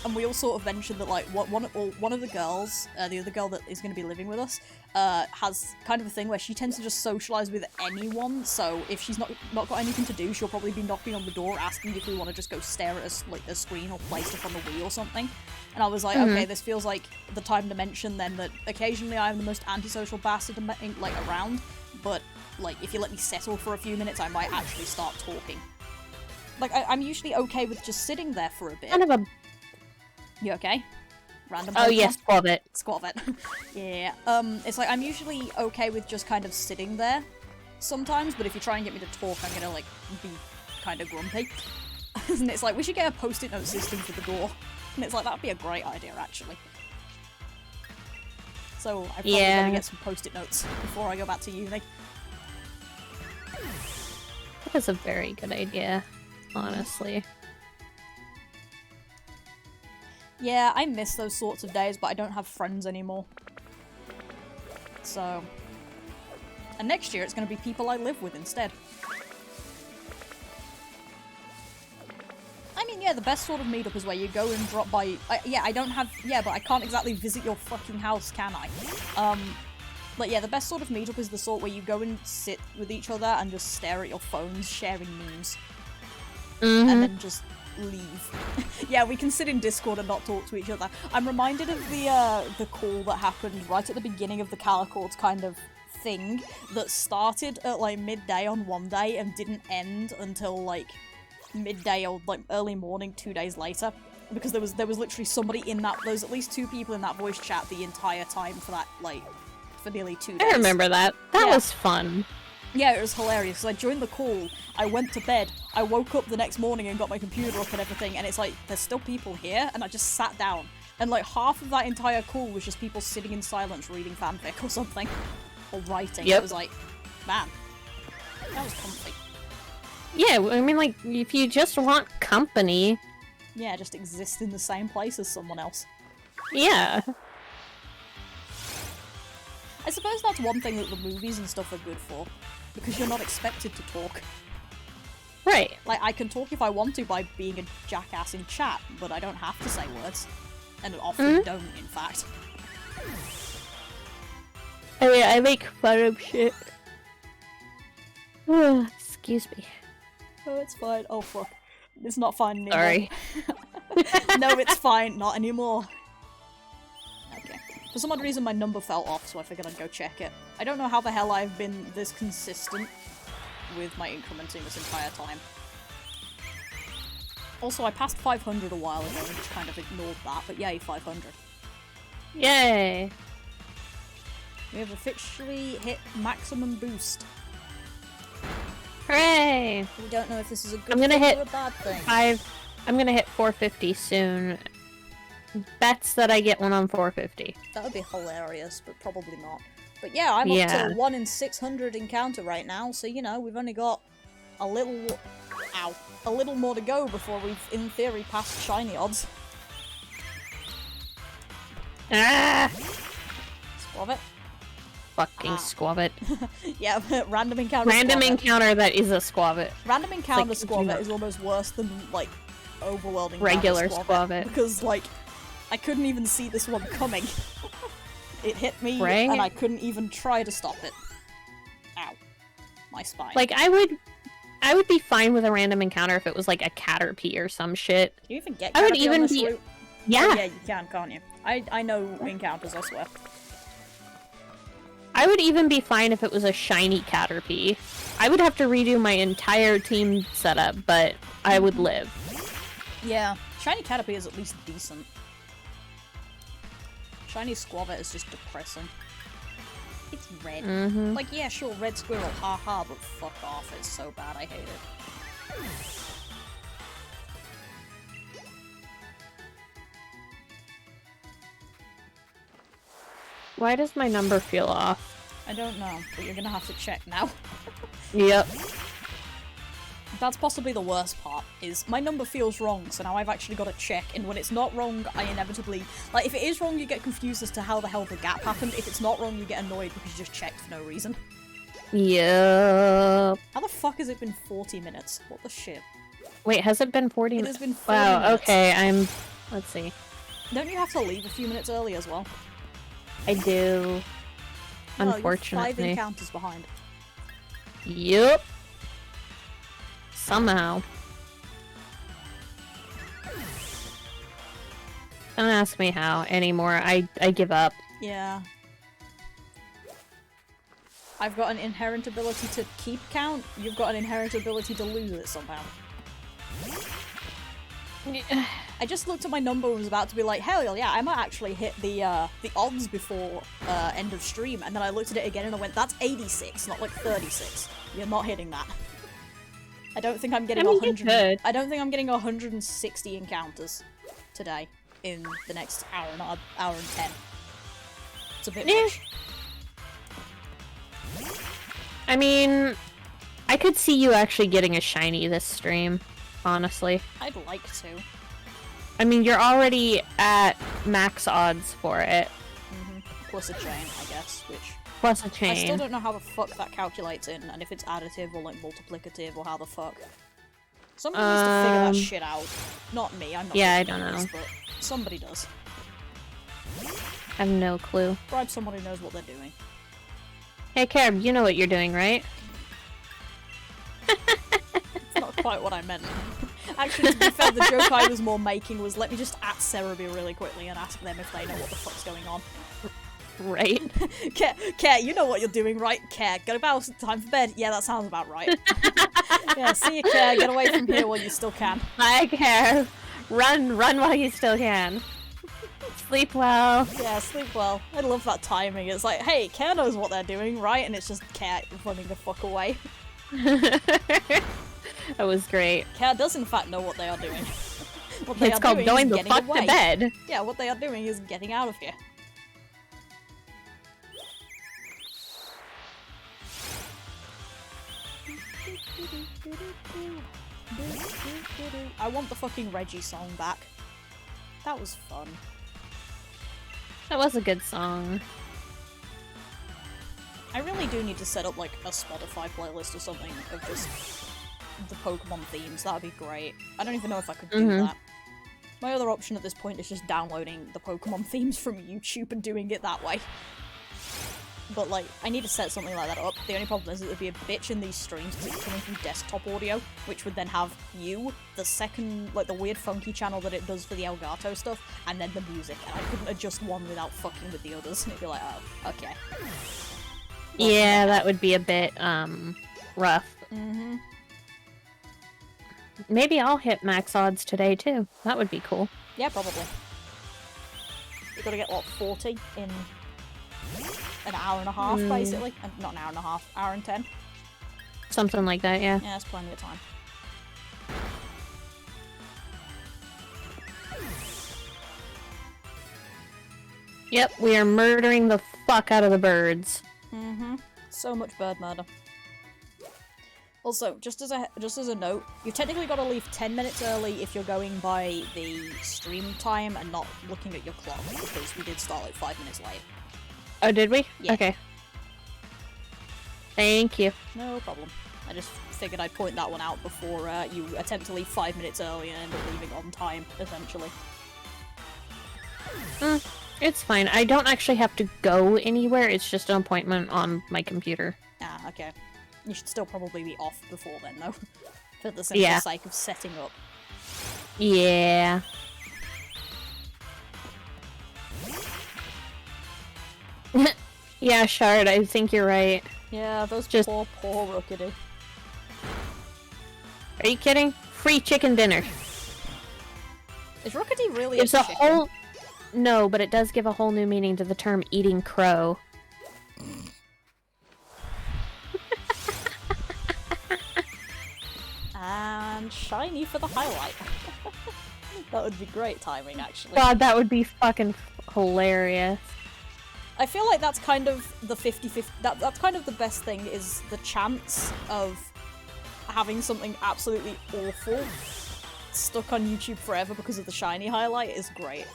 A: And we all sort of mentioned that, like, one of the girls, the other girl that is going to be living with us, has kind of a thing where she tends to just socialise with anyone, so if she's not got anything to do, she'll probably be knocking on the door asking if we want to just go stare at a screen or play stuff on the Wii or something. And I was like, okay, this feels like the time to mention then that occasionally I'm the most antisocial bastard around, but, like, if you let me settle for a few minutes, I might actually start talking. Like, I'm usually okay with just sitting there for a bit.
B: Kind of a...
A: You okay? Random
B: Oh,
A: Pokemon?
B: yes, Squabit.
A: Squabit. Yeah. It's like, I'm usually okay with just kind of sitting there sometimes, but if you try and get me to talk, I'm gonna, like, be kind of grumpy. And it's like, we should get a post-it note system for the door. And it's like, that'd be a great idea, actually. So, I probably gonna get some post-it notes before I go back to uni.
B: That is a very good idea, honestly.
A: Yeah, I miss those sorts of days, but I don't have friends anymore. So... And next year, it's going to be people I live with instead. I mean, yeah, the best sort of meetup is where you go and drop by... I don't have... Yeah, but I can't exactly visit your fucking house, can I? But yeah, the best sort of meetup is the sort where you go and sit with each other and just stare at your phones, sharing memes. And then just leave. Yeah, we can sit in Discord and not talk to each other. I'm reminded of the call that happened right at the beginning of the Calico's kind of thing that started at like midday on one day and didn't end until like midday or like early morning 2 days later, because there was literally somebody in that, there was at least 2 people in that voice chat the entire time for that, like, for nearly 2 days.
B: I remember that. That
A: Yeah.
B: was fun.
A: Yeah, it was hilarious, because I joined the call, I went to bed, I woke up the next morning and got my computer up and everything, and it's like, there's still people here, and I just sat down, and like half of that entire call was just people sitting in silence reading fanfic or something, or writing.
B: Yep.
A: It was like, man, that was comfy.
B: Yeah, I mean, like, if you just want company...
A: Yeah, just exist in the same place as someone else.
B: Yeah.
A: I suppose that's one thing that the movies and stuff are good for, because you're not expected to talk.
B: Right.
A: Like, I can talk if I want to by being a jackass in chat, but I don't have to say words. And often don't, in fact.
B: I mean, I make fun of shit. Excuse me.
A: Oh, it's fine. Oh, fuck. It's not fine anymore.
B: Sorry.
A: No, it's fine. Not anymore. Okay. For some odd reason, my number fell off, so I figured I'd go check it. I don't know how the hell I've been this consistent with my incrementing this entire time. Also, I passed 500 a while ago and just kind of ignored that, but yay, 500.
B: Yay.
A: We have officially hit maximum boost.
B: Hooray!
A: We don't know if this is a good
B: I'm gonna
A: thing
B: hit
A: or a bad thing.
B: I'm gonna hit 450 soon. Bets that I get one on 450.
A: That would be hilarious, but probably not. But yeah, I'm up to 1 in 600 encounter right now, so you know, we've only got a little... Ow. A little more to go before we've, in theory, passed shiny odds.
B: Ah!
A: Squab it.
B: Fucking squabbit.
A: Yeah, random encounter
B: Random
A: squab it.
B: encounter that is a squabbit.
A: Random encounter
B: like,
A: squab it is almost worse than, like, overworld encounter
B: Regular
A: squab it.
B: squabbit.
A: Because, like, I couldn't even see this one coming. It hit me,
B: Right?
A: and I couldn't even try to stop it. Ow. My spine.
B: Like, I would be fine with a random encounter if it was like a Caterpie or some shit.
A: Can you even get
B: I would
A: Caterpie on
B: even
A: this
B: be-
A: route?
B: Yeah.
A: Oh, yeah, you can, can't you? I know encounters, I swear.
B: I would even be fine if it was a shiny Caterpie. I would have to redo my entire team setup, but I would live.
A: Yeah, shiny Caterpie is at least decent. Shiny Squabit is just depressing. It's red. Like, yeah, sure, red squirrel, haha, but fuck off, it's so bad, I hate it.
B: Why does my number feel off?
A: I don't know, but you're gonna have to check now.
B: Yep.
A: That's possibly the worst part, is my number feels wrong, so now I've actually got to check, and when it's not wrong, I inevitably... Like, if it is wrong, you get confused as to how the hell the gap happened. If it's not wrong, you get annoyed because you just checked for no reason.
B: Yep.
A: How the fuck has it been 40 minutes? What the shit?
B: Wait, has it been 40
A: It
B: minutes?
A: has been 40
B: Wow,
A: minutes.
B: okay, let's see.
A: Don't you have to leave a few minutes early as well?
B: I do.
A: No, you're 5
B: Unfortunately.
A: encounters behind.
B: Yep. Somehow. Don't ask me how anymore. I give up.
A: Yeah. I've got an inherent ability to keep count, you've got an inherent ability to lose it somehow. I just looked at my number and was about to be like, hell yeah, I might actually hit the odds before end of stream, and then I looked at it again and I went, that's 86, not like 36. You're not hitting that. I don't think I'm getting 100. I don't think I'm getting 160 encounters today in the next hour and 10. It's a bit much.
B: I mean, I could see you actually getting a shiny this stream, honestly.
A: I'd like to.
B: I mean, you're already at max odds for it.
A: Plus a chain, I guess, which...
B: Plus a
A: I
B: chain.
A: still don't know how the fuck that calculates in, and if it's additive or, like, multiplicative, or how the fuck. Somebody needs to figure that shit out. Not me, I'm not
B: Yeah, I
A: good at
B: don't
A: this,
B: know.
A: but somebody does.
B: I have no clue.
A: Bribe someone who knows what they're doing.
B: Hey, Carib, you know what you're doing, right?
A: It's not quite what I meant. Actually, to be fair, the joke I was more making was let me just at Cerebi really quickly and ask them if they know what the fuck's going on.
B: Right?
A: Care, you know what you're doing, right? Care, get about time for bed. Yeah, that sounds about right. Yeah, see you, Care. Get away from here while you still can.
B: I Care. Run while you still can. Sleep well.
A: Yeah, sleep well. I love that timing. It's like, hey, Care knows what they're doing, right? And it's just Care running the fuck away.
B: That was great.
A: Care does in fact know what they are doing.
B: It's called going the fuck to bed.
A: Yeah, what they are doing is getting out of here. I want the fucking Reggie song back. That was fun.
B: That was a good song.
A: I really do need to set up like a Spotify playlist or something of just the Pokemon themes. That would be great. I don't even know if I could do that. My other option at this point is just downloading the Pokemon themes from YouTube and doing it that way. But, like, I need to set something like that up. The only problem is it would be a bitch in these streams because it's coming from desktop audio, which would then have you, the second, like, the weird funky channel that it does for the Elgato stuff, and then the music. And I couldn't adjust one without fucking with the others. And it'd be like, oh, okay.
B: Yeah, that would be a bit, rough. Maybe I'll hit max odds today, too. That would be cool.
A: Yeah, probably. You gotta get, what, 40 in an hour and a half, basically? Not an hour and a half, hour and 10?
B: Something like that, yeah.
A: Yeah, that's plenty of time.
B: Yep, we are murdering the fuck out of the birds.
A: So much bird murder. Also, just as a note, you've technically got to leave 10 minutes early if you're going by the stream time and not looking at your clock, because we did start like 5 minutes late.
B: Oh, did we?
A: Yeah.
B: Okay. Thank you.
A: No problem. I just figured I'd point that one out before you attempt to leave 5 minutes early and end up leaving on time, essentially.
B: It's fine. I don't actually have to go anywhere. It's just an appointment on my computer.
A: Ah, okay. You should still probably be off before then, though. For the simple sake of setting up.
B: Yeah. Yeah, Shard, I think you're right.
A: Yeah, those poor Rookity.
B: Are you kidding? Free chicken dinner.
A: Is Rookity really
B: It's
A: a
B: a
A: chicken?
B: whole... No, but it does give a whole new meaning to the term eating crow.
A: And shiny for the highlight. That would be great timing, actually.
B: God, that would be fucking hilarious.
A: I feel like that's kind of the 50-50... That's kind of the best thing, is the chance of having something absolutely awful stuck on YouTube forever because of the shiny highlight is great.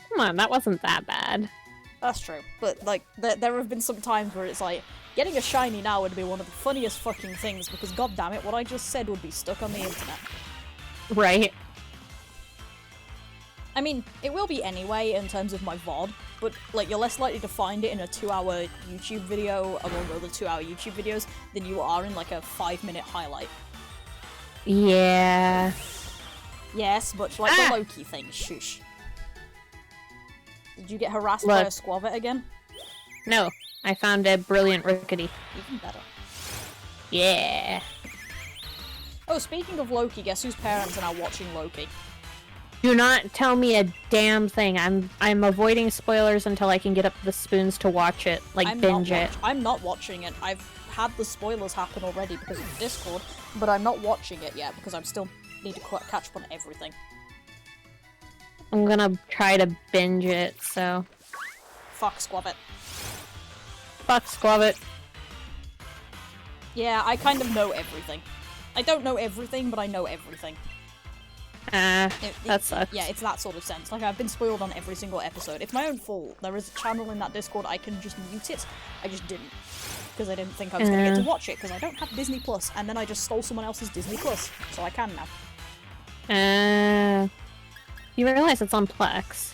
B: Come on, that wasn't that bad.
A: That's true. But, like, there have been some times where it's like, getting a shiny now would be one of the funniest fucking things because, goddammit, what I just said would be stuck on the internet.
B: Right.
A: I mean, it will be anyway in terms of my VOD, but, like, you're less likely to find it in a 2-hour YouTube video among other 2-hour YouTube videos than you are in, like, a 5-minute highlight.
B: Yeah.
A: Yes, much like the Loki thing, shush. Did you get harassed by a squavit again?
B: No, I found a brilliant Rookity.
A: Even better.
B: Yeah.
A: Oh, speaking of Loki, guess whose parents are now watching Loki?
B: Do not tell me a damn thing. I'm avoiding spoilers until I can get up the spoons to watch it, like binge it.
A: I'm not watching it. I've had the spoilers happen already because of Discord, but I'm not watching it yet because I still need to catch up on everything.
B: I'm gonna try to binge it, so...
A: Fuck Squavit.
B: Fuck Squavit.
A: Yeah, I kind of know everything. I don't know everything, but I know everything.
B: That sucks.
A: Yeah, it's that sort of sense. Like, I've been spoiled on every single episode. It's my own fault. There is a channel in that Discord, I can just mute it. I just didn't. Because I didn't think I was going to get to watch it, because I don't have Disney Plus, and then I just stole someone else's Disney Plus, so I can now.
B: You realize it's on Plex.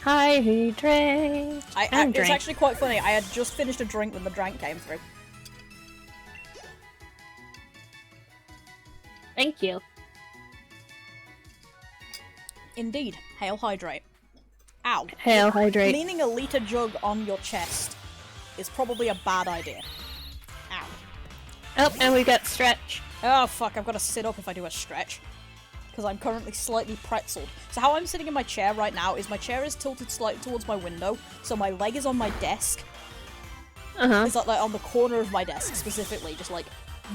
B: Hydrate.
A: It's actually quite funny. I had just finished a drink when the drink came through.
B: Thank you.
A: Indeed. Hail Hydrate. Ow.
B: Hail Hydrate.
A: Leaning a liter jug on your chest is probably a bad idea. Ow.
B: Oh, and we got Stretch.
A: Oh fuck, I've got to sit up if I do a stretch. Because I'm currently slightly pretzeled. So how I'm sitting in my chair right now is my chair is tilted slightly towards my window, so my leg is on my desk. It's like on the corner of my desk, specifically,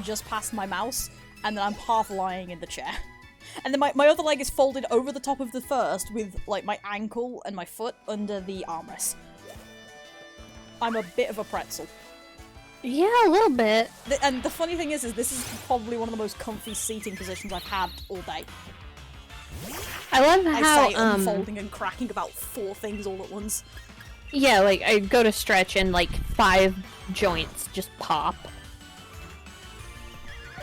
A: just past my mouse, and then I'm half lying in the chair. And then my other leg is folded over the top of the first, with, like, my ankle and my foot under the armrest. I'm a bit of a pretzel.
B: Yeah, a little bit.
A: And the funny thing is this is probably one of the most comfy seating positions I've had all day.
B: I love how,
A: I say unfolding and cracking about 4 things all at once.
B: Yeah, like, I go to stretch and, like, 5 joints just pop.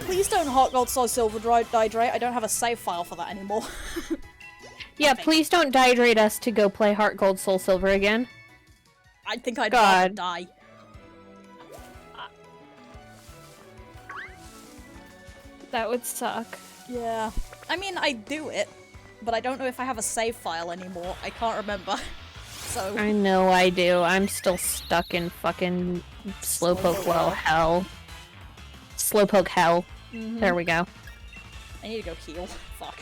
A: Please don't Heart Gold SoulSilver Dihydrate. I don't have a save file for that anymore.
B: Yeah, please don't dihydrate us to go play Heart Gold SoulSilver again.
A: I think I'd rather die.
B: That would suck.
A: Yeah. I mean, I do it, but I don't know if I have a save file anymore. I can't remember. So...
B: I know I do. I'm still stuck in fucking Slowpoke hell. Slowpoke hell. There we go.
A: I need to go heal. Fuck.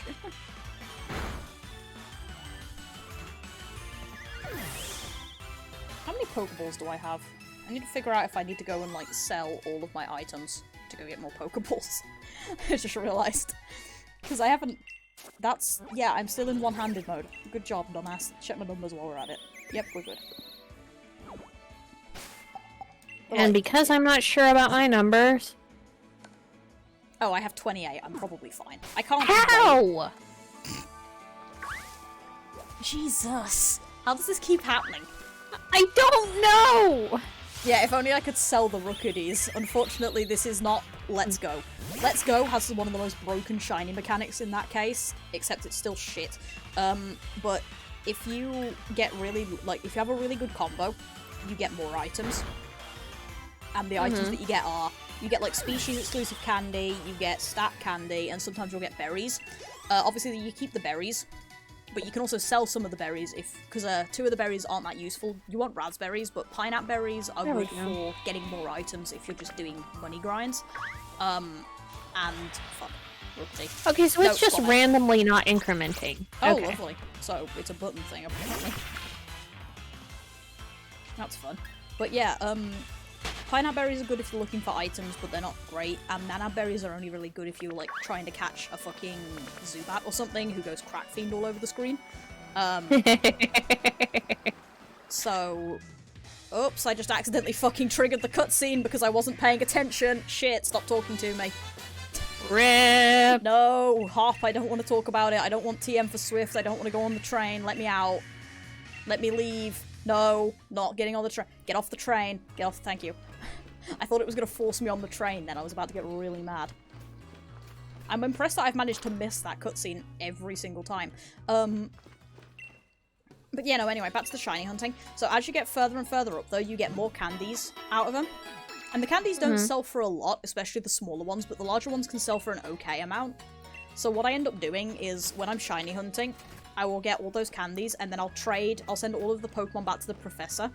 A: How many Pokeballs do I have? I need to figure out if I need to go and, like, sell all of my items to go get more Pokeballs. I just realised. Because I haven't... That's... Yeah, I'm still in one-handed mode. Good job, dumbass. Check my numbers while we're at it. Yep, we're good. But,
B: And because I'm not sure about my numbers...
A: Oh, I have 28. I'm probably fine. I can't...
B: How?
A: Jesus. How does this keep happening?
B: I don't know!
A: Yeah, if only I could sell the Rookies. Unfortunately, this is not Let's Go. Let's Go has one of the most broken shiny mechanics in that case, except it's still shit. But if you get really, like, if you have a really good combo, you get more items. And the items that you get like species-exclusive candy, you get stat candy, and sometimes you'll get berries. Obviously, you keep the berries, but you can also sell some of the berries because 2 of the berries aren't that useful. You want raspberries, but pineapple berries are good for getting more items if you're just doing money grinds. And fuck, whoopsie.
B: Okay, so it's just randomly not incrementing.
A: Oh,
B: okay.
A: lovely. So it's a button thing apparently. That's fun. But yeah, pineapple berries are good if you're looking for items, but they're not great. And nana berries are only really good if you're, like, trying to catch a fucking Zubat or something who goes crack fiend all over the screen. So... Oops, I just accidentally fucking triggered the cutscene because I wasn't paying attention. Shit, stop talking to me.
B: RIP!
A: No, Hop, I don't want to talk about it. I don't want TM for Swift. I don't want to go on the train. Let me out. Let me leave. No, not getting on the train. Get off the train. Get off. Thank you. I thought it was going to force me on the train then. I was about to get really mad. I'm impressed that I've managed to miss that cutscene every single time. But yeah, no, anyway, back to the shiny hunting. So as you get further and further up, though, you get more candies out of them. And the candies don't sell for a lot, especially the smaller ones, but the larger ones can sell for an okay amount. So what I end up doing is, when I'm shiny hunting, I will get all those candies, and then I'll send all of the Pokemon back to the professor.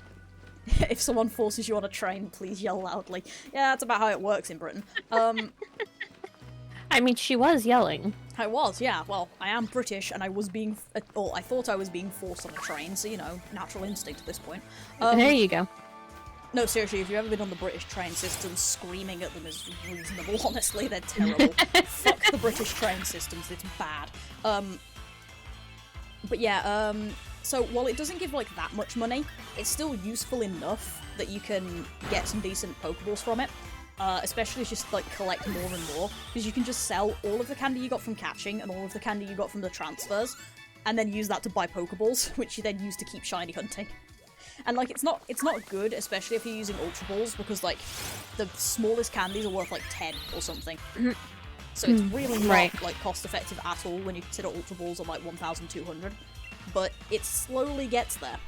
A: If someone forces you on a train, please yell loudly. Yeah, that's about how it works in Britain.
B: I mean, she was yelling.
A: I was, yeah. Well, I am British, and I was being... or I thought I was being forced on a train, so, you know, natural instinct at this point.
B: There you go.
A: No, seriously, if you've ever been on the British train system, screaming at them is reasonable, honestly. They're terrible. Fuck the British train systems, it's bad. But yeah, so while it doesn't give, like, that much money, it's still useful enough that you can get some decent Pokeballs from it. Especially just, like, collect more and more, because you can just sell all of the candy you got from catching and all of the candy you got from the transfers, and then use that to buy Pokeballs, which you then use to keep shiny hunting. And, like, it's not good, especially if you're using Ultra Balls, because, like, the smallest candies are worth, like, 10 or something. So it's really not, like, cost-effective at all when you consider Ultra Balls are, like, 1,200. But it slowly gets there.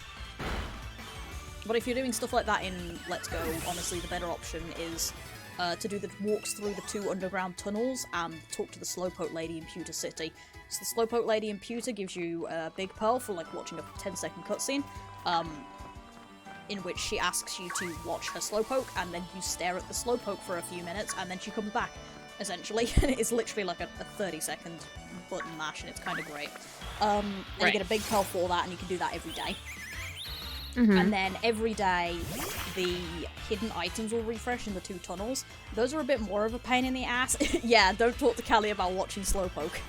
A: But if you're doing stuff like that in Let's Go, honestly, the better option is to do the walks through the 2 underground tunnels and talk to the Slowpoke Lady in Pewter City. So the Slowpoke Lady in Pewter gives you a big pearl for like watching a 10-second cutscene, in which she asks you to watch her Slowpoke, and then you stare at the Slowpoke for a few minutes, and then she comes back, essentially. It's literally like a 30-second button mash, and it's kind of great. And you get a big pearl for that, and you can do that every day. And then every day, the hidden items will refresh in the 2 tunnels. Those are a bit more of a pain in the ass. Yeah, don't talk to Kali about watching Slowpoke.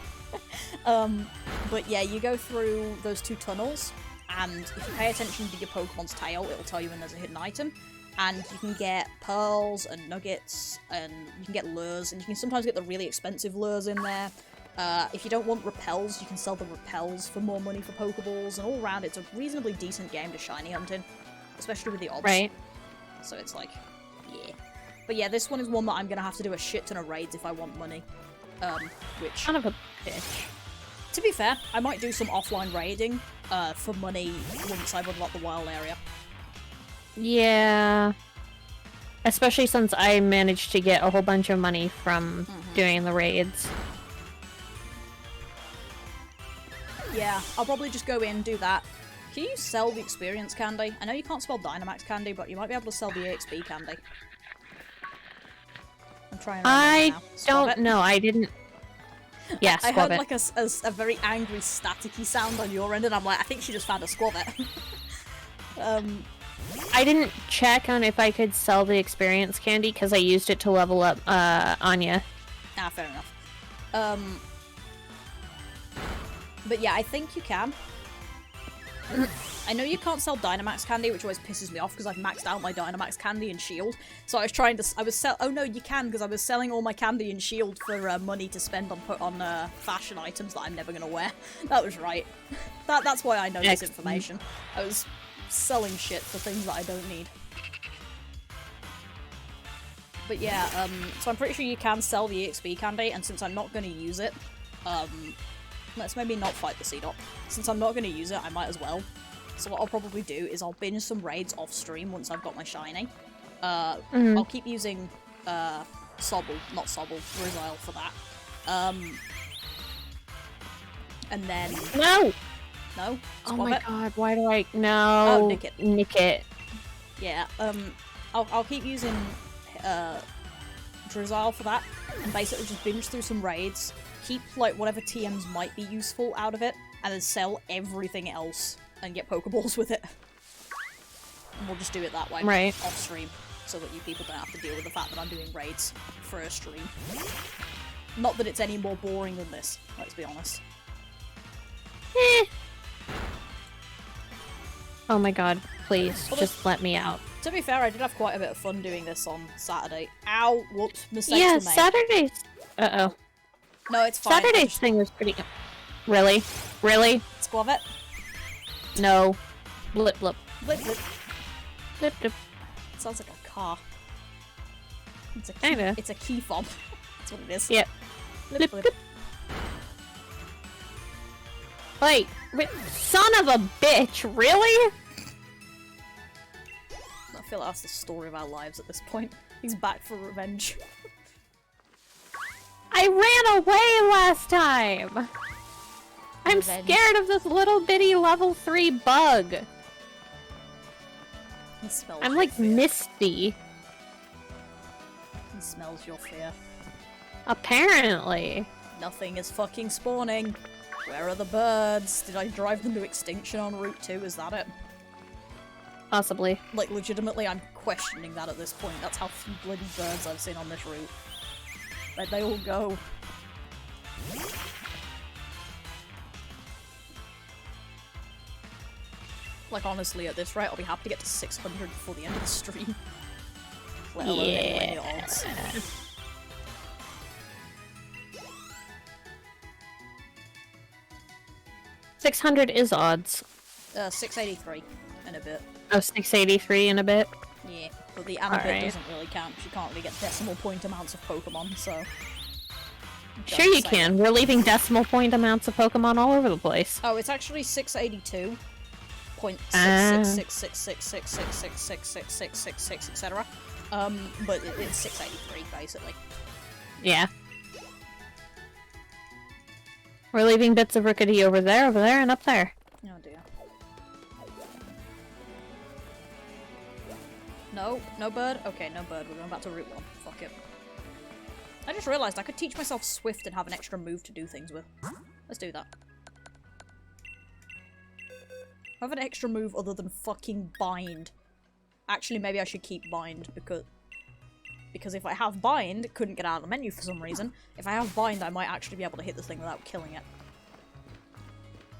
A: But yeah, you go through those 2 tunnels, and if you pay attention to your Pokemon's tail, it'll tell you when there's a hidden item. And you can get pearls and nuggets, and you can get lures, and you can sometimes get the really expensive lures in there. If you don't want repels, you can sell the repels for more money for Pokeballs, and all around it's a reasonably decent game to shiny hunt in, especially with the odds.
B: Right.
A: So it's like, yeah. But yeah, this one is one that I'm gonna have to do a shit ton of raids if I want money. Which...
B: Kind of a bitch.
A: To be fair, I might do some offline raiding, for money once I've unlocked the wild area.
B: Yeah. Especially since I managed to get a whole bunch of money from doing the raids.
A: Yeah, I'll probably just go in, do that. Can you sell the experience candy? I know you can't spell Dynamax candy, but you might be able to sell the EXP candy. I'm trying to remember now.
B: Don't know, I didn't... Yeah,
A: I heard
B: Squabbit.
A: like a very angry staticky sound on your end, and I'm like, I think she just found a Squabbit.
B: I didn't check on if I could sell the experience candy, because I used it to level up, Anya.
A: Ah, fair enough. But yeah, I think you can. I know you can't sell Dynamax candy, which always pisses me off because I've maxed out my Dynamax candy and shield. So I was trying to, oh no, you can, because I was selling all my candy and shield for money to spend on fashion items that I'm never gonna wear. That was right. That's why I know this information. I was selling shit for things that I don't need. But yeah, so I'm pretty sure you can sell the EXP candy, and since I'm not gonna use it, let's maybe not fight the Seedot. Since I'm not going to use it, I might as well. So what I'll probably do is I'll binge some raids off stream once I've got my shiny. I'll keep using Sobble, not Sobble, Rizile for that. And then...
B: No!
A: No?
B: Oh my god, why do I... No.
A: Oh, Nick it.
B: Nick it.
A: Yeah, I'll keep using Drizzile for that, and basically just binge through some raids, keep like whatever TMs might be useful out of it, and then sell everything else and get Pokeballs with it. And we'll just do it that way, off stream, so that you people don't have to deal with the fact that I'm doing raids for a stream. Not that it's any more boring than this, let's be honest.
B: Oh my god, please, just let me out.
A: To be fair, I did have quite a bit of fun doing this on Saturday. Ow! Whoops, mistakes
B: yeah,
A: were made.
B: Saturday's... Uh-oh.
A: No, it's fine.
B: Saturday's thing was pretty... Really? Really?
A: Squabbit?
B: No. Blip blip.
A: Blip blip.
B: Blip blip.
A: It sounds like a car. It's a key,
B: Kinda.
A: It's a key fob. That's what it is.
B: Yep.
A: Blip blip.
B: Like, son of a bitch, really?
A: I feel like that's the story of our lives at this point. He's back for revenge.
B: I ran away last time! I'm scared of this little bitty level 3 bug.
A: He smells
B: I'm
A: your
B: like
A: fear.
B: misty.
A: He smells your fear.
B: Apparently.
A: Nothing is fucking spawning. Where are the birds? Did I drive them to extinction on Route 2? Is that it?
B: Possibly.
A: Like, legitimately, I'm questioning that at this point. That's how few bloody birds I've seen on this route. Where'd they all go? Like, honestly, at this rate, I'll be happy to get to 600 before the end of the stream. Let alone any odds.
B: 600 is odds.
A: 683 in a bit.
B: Oh, 683 in a bit?
A: Yeah, but the and a bit
B: Alright.
A: doesn't really count. You can't really get decimal point amounts of Pokemon, so...
B: Sure you can. We're leaving decimal point amounts of Pokemon all over the place.
A: Oh, it's actually 682. .6666666666666, etc. But it's 683, basically.
B: Yeah. We're leaving bits of Rickety over there, and up there.
A: Oh dear. No, no bird? Okay, no bird. We're going back to Route 1. Fuck it. I just realised I could teach myself Swift and have an extra move to do things with. Let's do that. Have an extra move other than fucking Bind. Actually, maybe I should keep Bind, because if I have Bind, couldn't get out of the menu for some reason. If I have Bind, I might actually be able to hit this thing without killing it.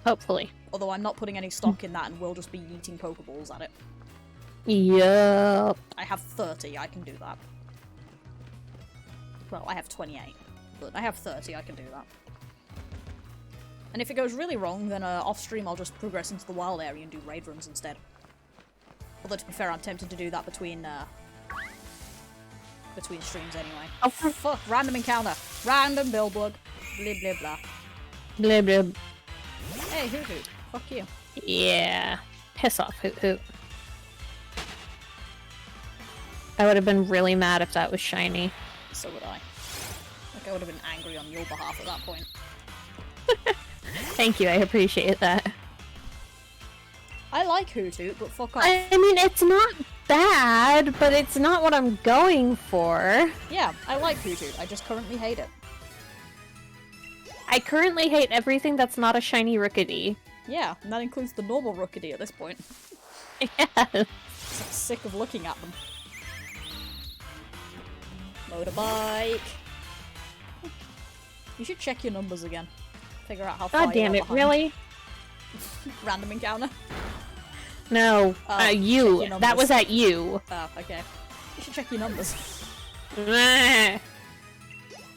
B: Hopefully.
A: Although I'm not putting any stock in that and will just be yeeting Pokeballs at it.
B: Yup.
A: I have 30, I can do that. Well, I have 28, but I have 30, I can do that. And if it goes really wrong, then off-stream I'll just progress into the wild area and do raid runs instead. Although, to be fair, I'm tempted to do that between streams anyway.
B: Oh,
A: fuck! Random encounter! Random billbug! Blah blah blah.
B: Blah blah.
A: Hey, Hoot Hoot. Fuck you.
B: Yeah. Piss off, Hoot Hoot. I would have been really mad if that was shiny.
A: So would I. Like, I would have been angry on your behalf at that point.
B: Thank you, I appreciate that.
A: I like Hoot Hoot, but fuck off.
B: I mean, it's not bad, but it's not what I'm going for.
A: Yeah, I like Hoot Hoot, I just currently hate it.
B: I currently hate everything that's not a shiny Rickety.
A: Yeah, and that includes the normal Rookity at this point.
B: Yeah.
A: I'm sick of looking at them. Motorbike. You should check your numbers again. Figure out how far
B: God damn
A: you are
B: it,
A: behind.
B: really?
A: Random encounter?
B: No, you.
A: check your
B: That was
A: numbers.
B: at you.
A: Oh, okay. You should check your numbers.
B: Meh.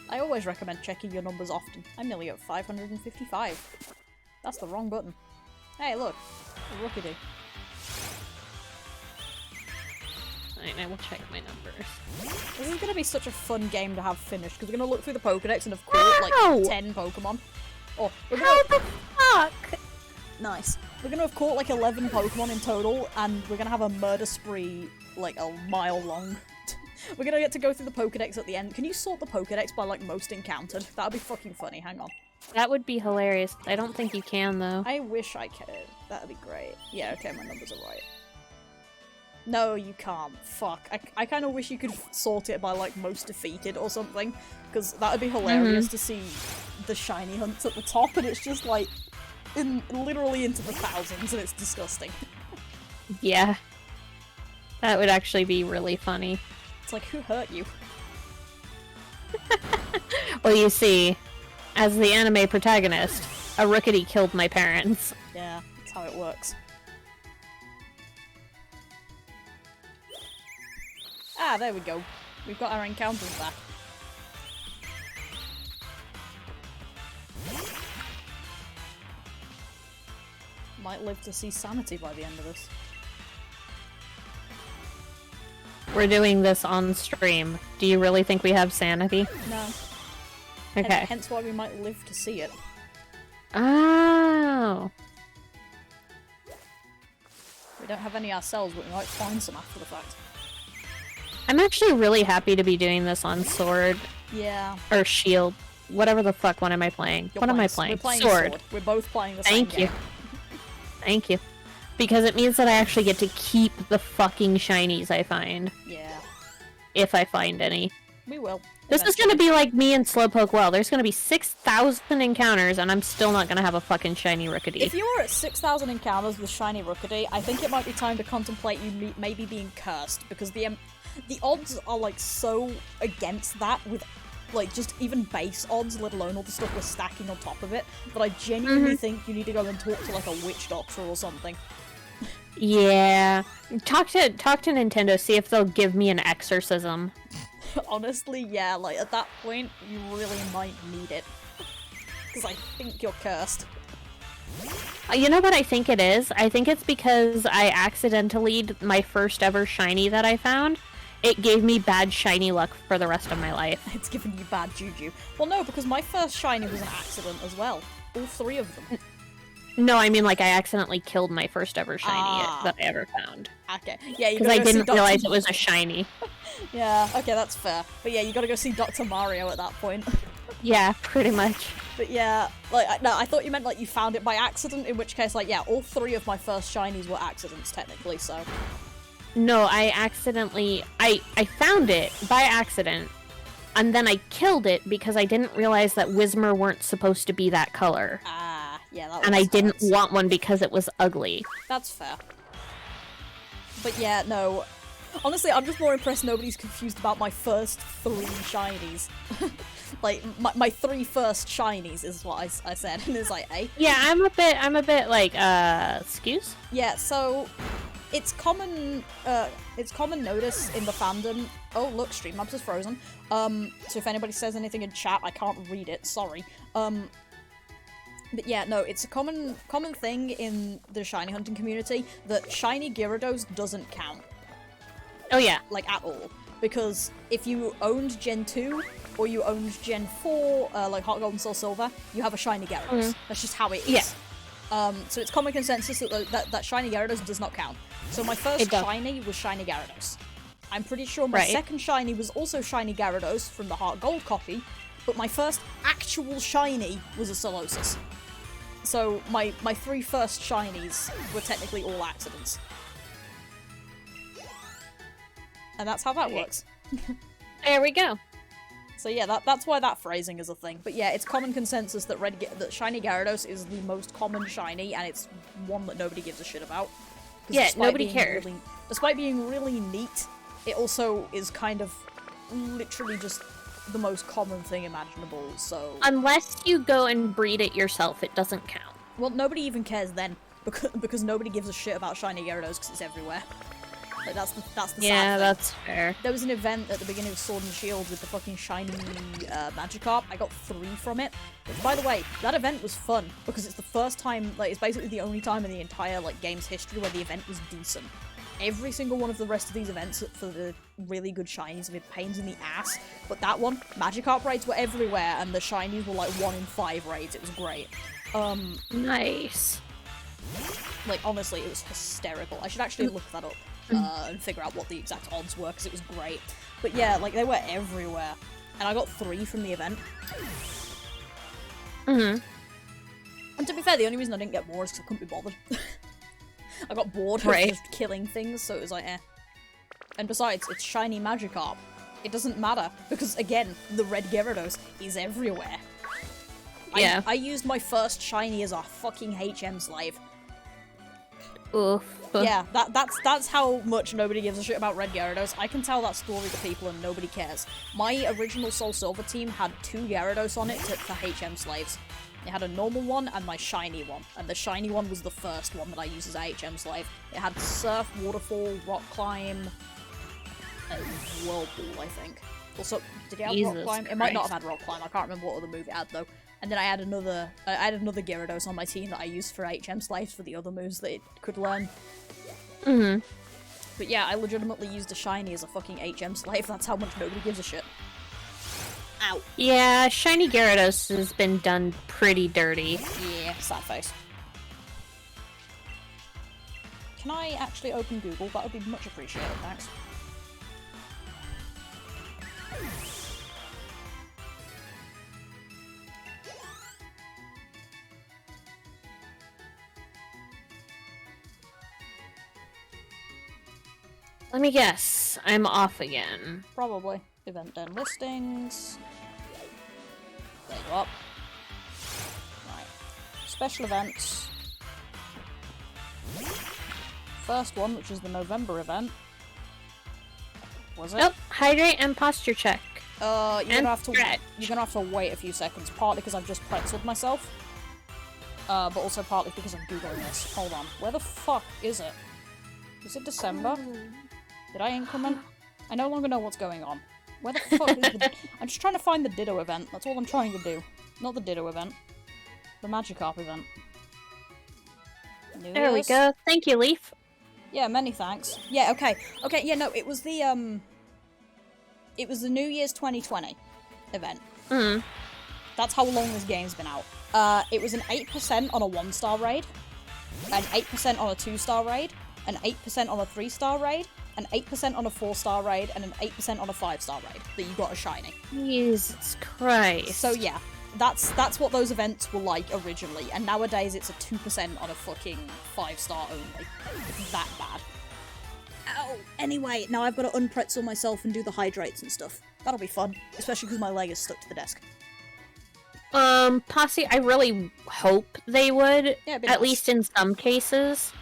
A: I always recommend checking your numbers often. I'm nearly at 555. That's the wrong button. Hey, look. A Rookity.
B: Fine, I will check my numbers.
A: This is gonna be such a fun game to have finished, because we're gonna look through the Pokedex and have caught, like, 10 Pokemon. Or, we're gonna...
B: How the fuck?
A: Nice. We're gonna have caught, like, 11 Pokemon in total, and we're gonna have a murder spree, like, a mile long. We're gonna get to go through the Pokedex at the end. Can you sort the Pokedex by, like, most encountered? That would be fucking funny. Hang on.
B: That would be hilarious. I don't think you can, though.
A: I wish I could. That'd be great. Yeah, okay, my numbers are right. No, you can't. Fuck. I kind of wish you could sort it by, like, most defeated or something, because that would be hilarious to see the shiny hunts at the top, and it's just, like, literally into the thousands, and it's disgusting.
B: Yeah. That would actually be really funny.
A: It's like, who hurt you?
B: Well, you see, as the anime protagonist, a Rookity killed my parents.
A: Yeah, that's how it works. Ah, there we go. We've got our encounters back. Might live to see sanity by the end of this.
B: We're doing this on stream. Do you really think we have sanity?
A: No.
B: Okay.
A: Hence why we might live to see it.
B: Oh.
A: We don't have any ourselves, but we might find some after the fact.
B: I'm actually really happy to be doing this on Sword.
A: Yeah.
B: Or Shield. Whatever the fuck one am I playing?
A: You're
B: What am I playing?
A: We're playing
B: Sword.
A: We're both playing the same
B: Thank you.
A: game.
B: Thank you. Because it means that I actually get to keep the fucking shinies I find.
A: Yeah.
B: If I find any.
A: We will.
B: This is gonna be like me and Slowpoke Well. There's gonna be 6,000 encounters and I'm still not gonna have a fucking shiny Rookity.
A: If you were at 6,000 encounters with shiny Rookity, I think it might be time to contemplate you maybe being cursed, because the odds are, like, so against that with, like, just even base odds, let alone all the stuff we're stacking on top of it, that I genuinely think you need to go and talk to, like, a witch doctor or something.
B: Yeah. Talk to Nintendo, see if they'll give me an exorcism.
A: Honestly, yeah, like, at that point, you really might need it. Because I think you're cursed.
B: You know what I think it is? I think it's because I accidentally, my first ever shiny that I found, it gave me bad shiny luck for the rest of my life.
A: It's giving you bad juju. Well, no, because my first shiny was an accident as well. All 3 of them.
B: No, I mean, like, I accidentally killed my first ever shiny that I ever found.
A: Okay. Yeah, you
B: Because I didn't realize it was a shiny.
A: Yeah, okay, that's fair. But yeah, you gotta go see Dr. Mario at that point.
B: Yeah, pretty much.
A: But yeah, like, no, I thought you meant, like, you found it by accident, in which case, like, yeah, all 3 of my first shinies were accidents, technically, so.
B: No, I accidentally... I found it by accident, and then I killed it because I didn't realize that Whismur weren't supposed to be that color.
A: Ah, yeah, that was
B: And I didn't
A: nice.
B: want one because it was ugly.
A: That's fair. But yeah, no. Honestly, I'm just more impressed nobody's confused about my first 3 shinies. Like, my 3 first shinies is what I said, and it's like, eh?
B: Yeah, I'm a bit like, excuse?
A: Yeah, so it's common notice in the fandom. Oh, look, Streamlabs is frozen. So if anybody says anything in chat, I can't read it, sorry. But yeah, no, it's a common thing in the shiny hunting community that shiny Gyarados doesn't count.
B: Oh yeah.
A: Like, at all. Because if you owned Gen 2, or you owned Gen 4, like Heart Gold and Soul Silver, you have a shiny Gyarados. That's just how it is.
B: Yeah.
A: So it's common consensus that shiny Gyarados does not count. So my first shiny was shiny Gyarados. I'm pretty sure my second shiny was also shiny Gyarados from the Heart Gold copy, but my first actual shiny was a Solosis. So my 3 first shinies were technically all accidents. And that's how that works.
B: There we go.
A: So yeah, that's why that phrasing is a thing. But yeah, it's common consensus that that shiny Gyarados is the most common shiny, and it's one that nobody gives a shit about.
B: Yeah, nobody cares.
A: Despite being really neat, it also is kind of literally just the most common thing imaginable, so...
B: Unless you go and breed it yourself, it doesn't count.
A: Well, nobody even cares then, because nobody gives a shit about shiny Gyarados because it's everywhere. Like, that's the sad thing.
B: Yeah, that's fair.
A: There was an event at the beginning of Sword and Shield with the fucking shiny Magikarp. I got 3 from it. Which, by the way, that event was fun, because it's the first time, like, it's basically the only time in the entire, like, game's history where the event was decent. Every single one of the rest of these events for the really good shinies have been pains in the ass, but that one, Magikarp raids were everywhere, and the shinies were like 1 in 5 raids. It was great.
B: Nice.
A: Like, honestly, it was hysterical. I should actually look that up and figure out what the exact odds were, because it was great. But yeah, like, they were everywhere. And I got 3 from the event. And to be fair, the only reason I didn't get more is because I couldn't be bothered. I got bored of just killing things, so it was like, eh. And besides, it's shiny Magikarp. It doesn't matter, because again, the red Gyarados is everywhere.
B: Yeah.
A: I used my first shiny as a fucking HM slave.
B: Oof.
A: Yeah, that's how much nobody gives a shit about red Gyarados. I can tell that story to people and nobody cares. My original SoulSilver team had 2 Gyarados on it for HM slaves. It had a normal one and my shiny one, and the shiny one was the first one that I used as a HM slave. It had Surf, Waterfall, Rock Climb, and Whirlpool, I think. Also, did it have Rock Climb? It might not have had Rock Climb, I can't remember what other move it had though. And then I had another Gyarados on my team that I used for HM slaves for the other moves that it could learn. But yeah, I legitimately used a shiny as a fucking HM slave, that's how much nobody gives a shit. Ow.
B: Yeah, shiny Gyarados has been done pretty dirty.
A: Yeah, sad face. Can I actually open Google? That would be much appreciated, thanks.
B: Let me guess. I'm off again.
A: Probably. Event done listings. There you go up. Right. Special events. First one, which is the November event. Was it?
B: Oh, hydrate and posture check.
A: You're gonna have to wait a few seconds, partly because I've just pretzeled myself. But also partly because I'm googling this. Hold on. Where the fuck is it? Is it December? Did I increment? I no longer know what's going on. Where the fuck is the... I'm just trying to find the Ditto event. That's all I'm trying to do. Not the Ditto event. The Magikarp event.
B: There we go. Thank you, Leaf.
A: Yeah, many thanks. Yeah, okay. Okay, yeah, no, it was the, It was the New Year's 2020 event. That's how long this game's been out. It was an 8% on a 1-star raid, an 8% on a 2-star raid, an 8% on a 3-star raid, an 8% on a 4-star raid, and an 8% on a 5-star raid that you got a shiny.
B: Jesus Christ.
A: So yeah, that's what those events were like originally, and nowadays it's a 2% on a fucking 5-star only. It's that bad. Ow! Anyway, now I've got to unpretzel myself and do the hydrates and stuff. That'll be fun, especially because my leg is stuck to the desk.
B: Posse, I really hope they would,
A: Yeah,
B: at
A: nice.
B: least in some cases.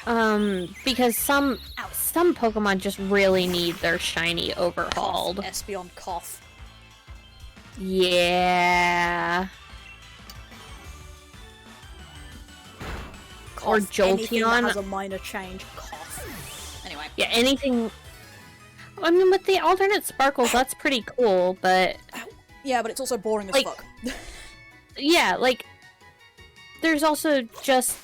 B: Because some Pokemon just really need their shiny overhauled.
A: Cough, Espeon, cough.
B: Yeah.
A: Cough.
B: Or
A: Anything that
B: Jolteon.
A: has a minor change, cough. Anyway.
B: Yeah, anything... I mean, with the alternate sparkles, that's pretty cool, but...
A: Yeah, but it's also boring as
B: Like-
A: fuck.
B: Yeah, like... There's also just...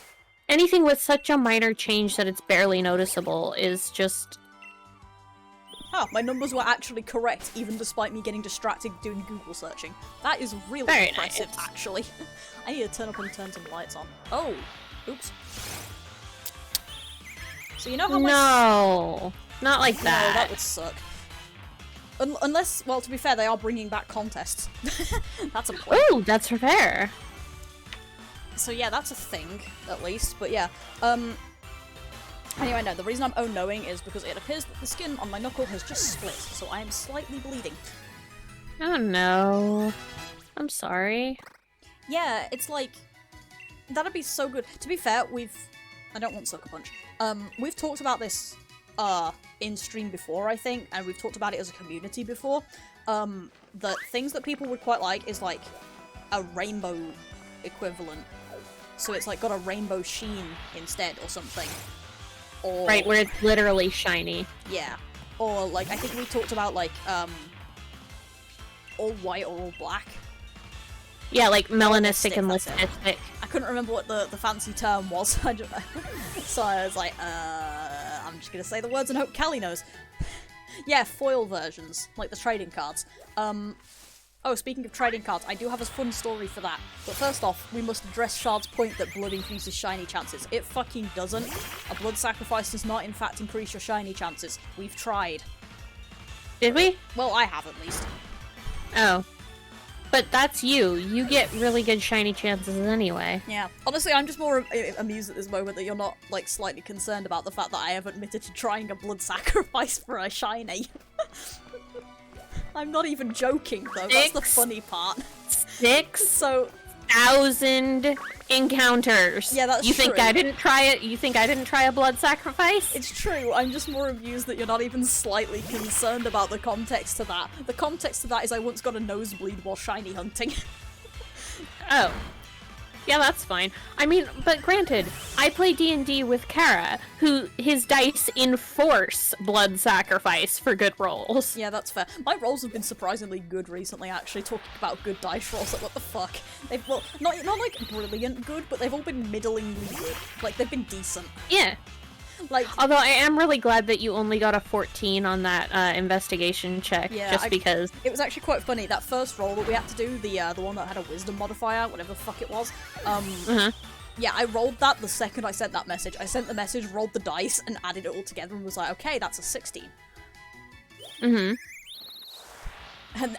B: Anything with such a minor change that it's barely noticeable is just...
A: Oh, my numbers were actually correct, even despite me getting distracted doing Google searching. That is really
B: Very
A: impressive,
B: nice.
A: actually. I need to turn up and turn some lights on. Oh! Oops. So you know how my...
B: No! Not like
A: No,
B: that.
A: that would suck. Unless, well, to be fair, they are bringing back contests. That's a point.
B: Ooh, that's fair.
A: So yeah, that's a thing, at least, but yeah. Anyway, no, the reason I'm oh-knowing is because it appears that the skin on my knuckle has just split, so I am slightly bleeding.
B: Oh no. I'm sorry.
A: Yeah, it's like... That'd be so good. To be fair, I don't want Sucker Punch. We've talked about this, in stream before, I think, and we've talked about it as a community before. That things that people would quite like is, like, a rainbow equivalent. So it's, like, got a rainbow sheen instead, or something. Or...
B: Right, where it's literally shiny.
A: Yeah. Or, like, I think we talked about, like, all white or all black.
B: Yeah, like melanistic
A: Melanistic,
B: and
A: that's it.
B: listic.
A: I couldn't remember what the fancy term was. So I was like, I'm just gonna say the words and hope Callie knows. Yeah, foil versions, like the trading cards. Oh, speaking of trading cards, I do have a fun story for that. But first off, we must address Shard's point that blood increases shiny chances. It fucking doesn't. A blood sacrifice does not in fact increase your shiny chances. We've tried.
B: Did we?
A: Well, I have at least.
B: Oh. But that's you. You get really good shiny chances anyway.
A: Yeah. Honestly, I'm just more amused at this moment that you're not, like, slightly concerned about the fact that I have admitted to trying a blood sacrifice for a shiny. I'm not even joking, though. That's the funny part.
B: 6,000 encounters.
A: Yeah, that's
B: You think
A: true.
B: I didn't try it? You think I didn't try a blood sacrifice?
A: It's true, I'm just more amused that you're not even slightly concerned about the context to that. The context to that is I once got a nosebleed while shiny hunting.
B: Oh. Yeah, that's fine. I mean, but granted, I play D&D with Kara, who his dice enforce blood sacrifice for good rolls.
A: Yeah, that's fair. My rolls have been surprisingly good recently, actually, talking about good dice rolls, like, what the fuck? They've, well, not like, brilliant good, but they've all been middlingly good. Like, they've been decent.
B: Yeah.
A: Like,
B: Although I am really glad that you only got a 14 on that investigation check,
A: Yeah,
B: just because.
A: it was actually quite funny. That first roll that we had to do, the one that had a wisdom modifier, whatever the fuck it was. Yeah, I rolled that the second I sent that message. I sent the message, rolled the dice, and added it all together, and was like, okay, that's a 16.
B: Mm-hmm.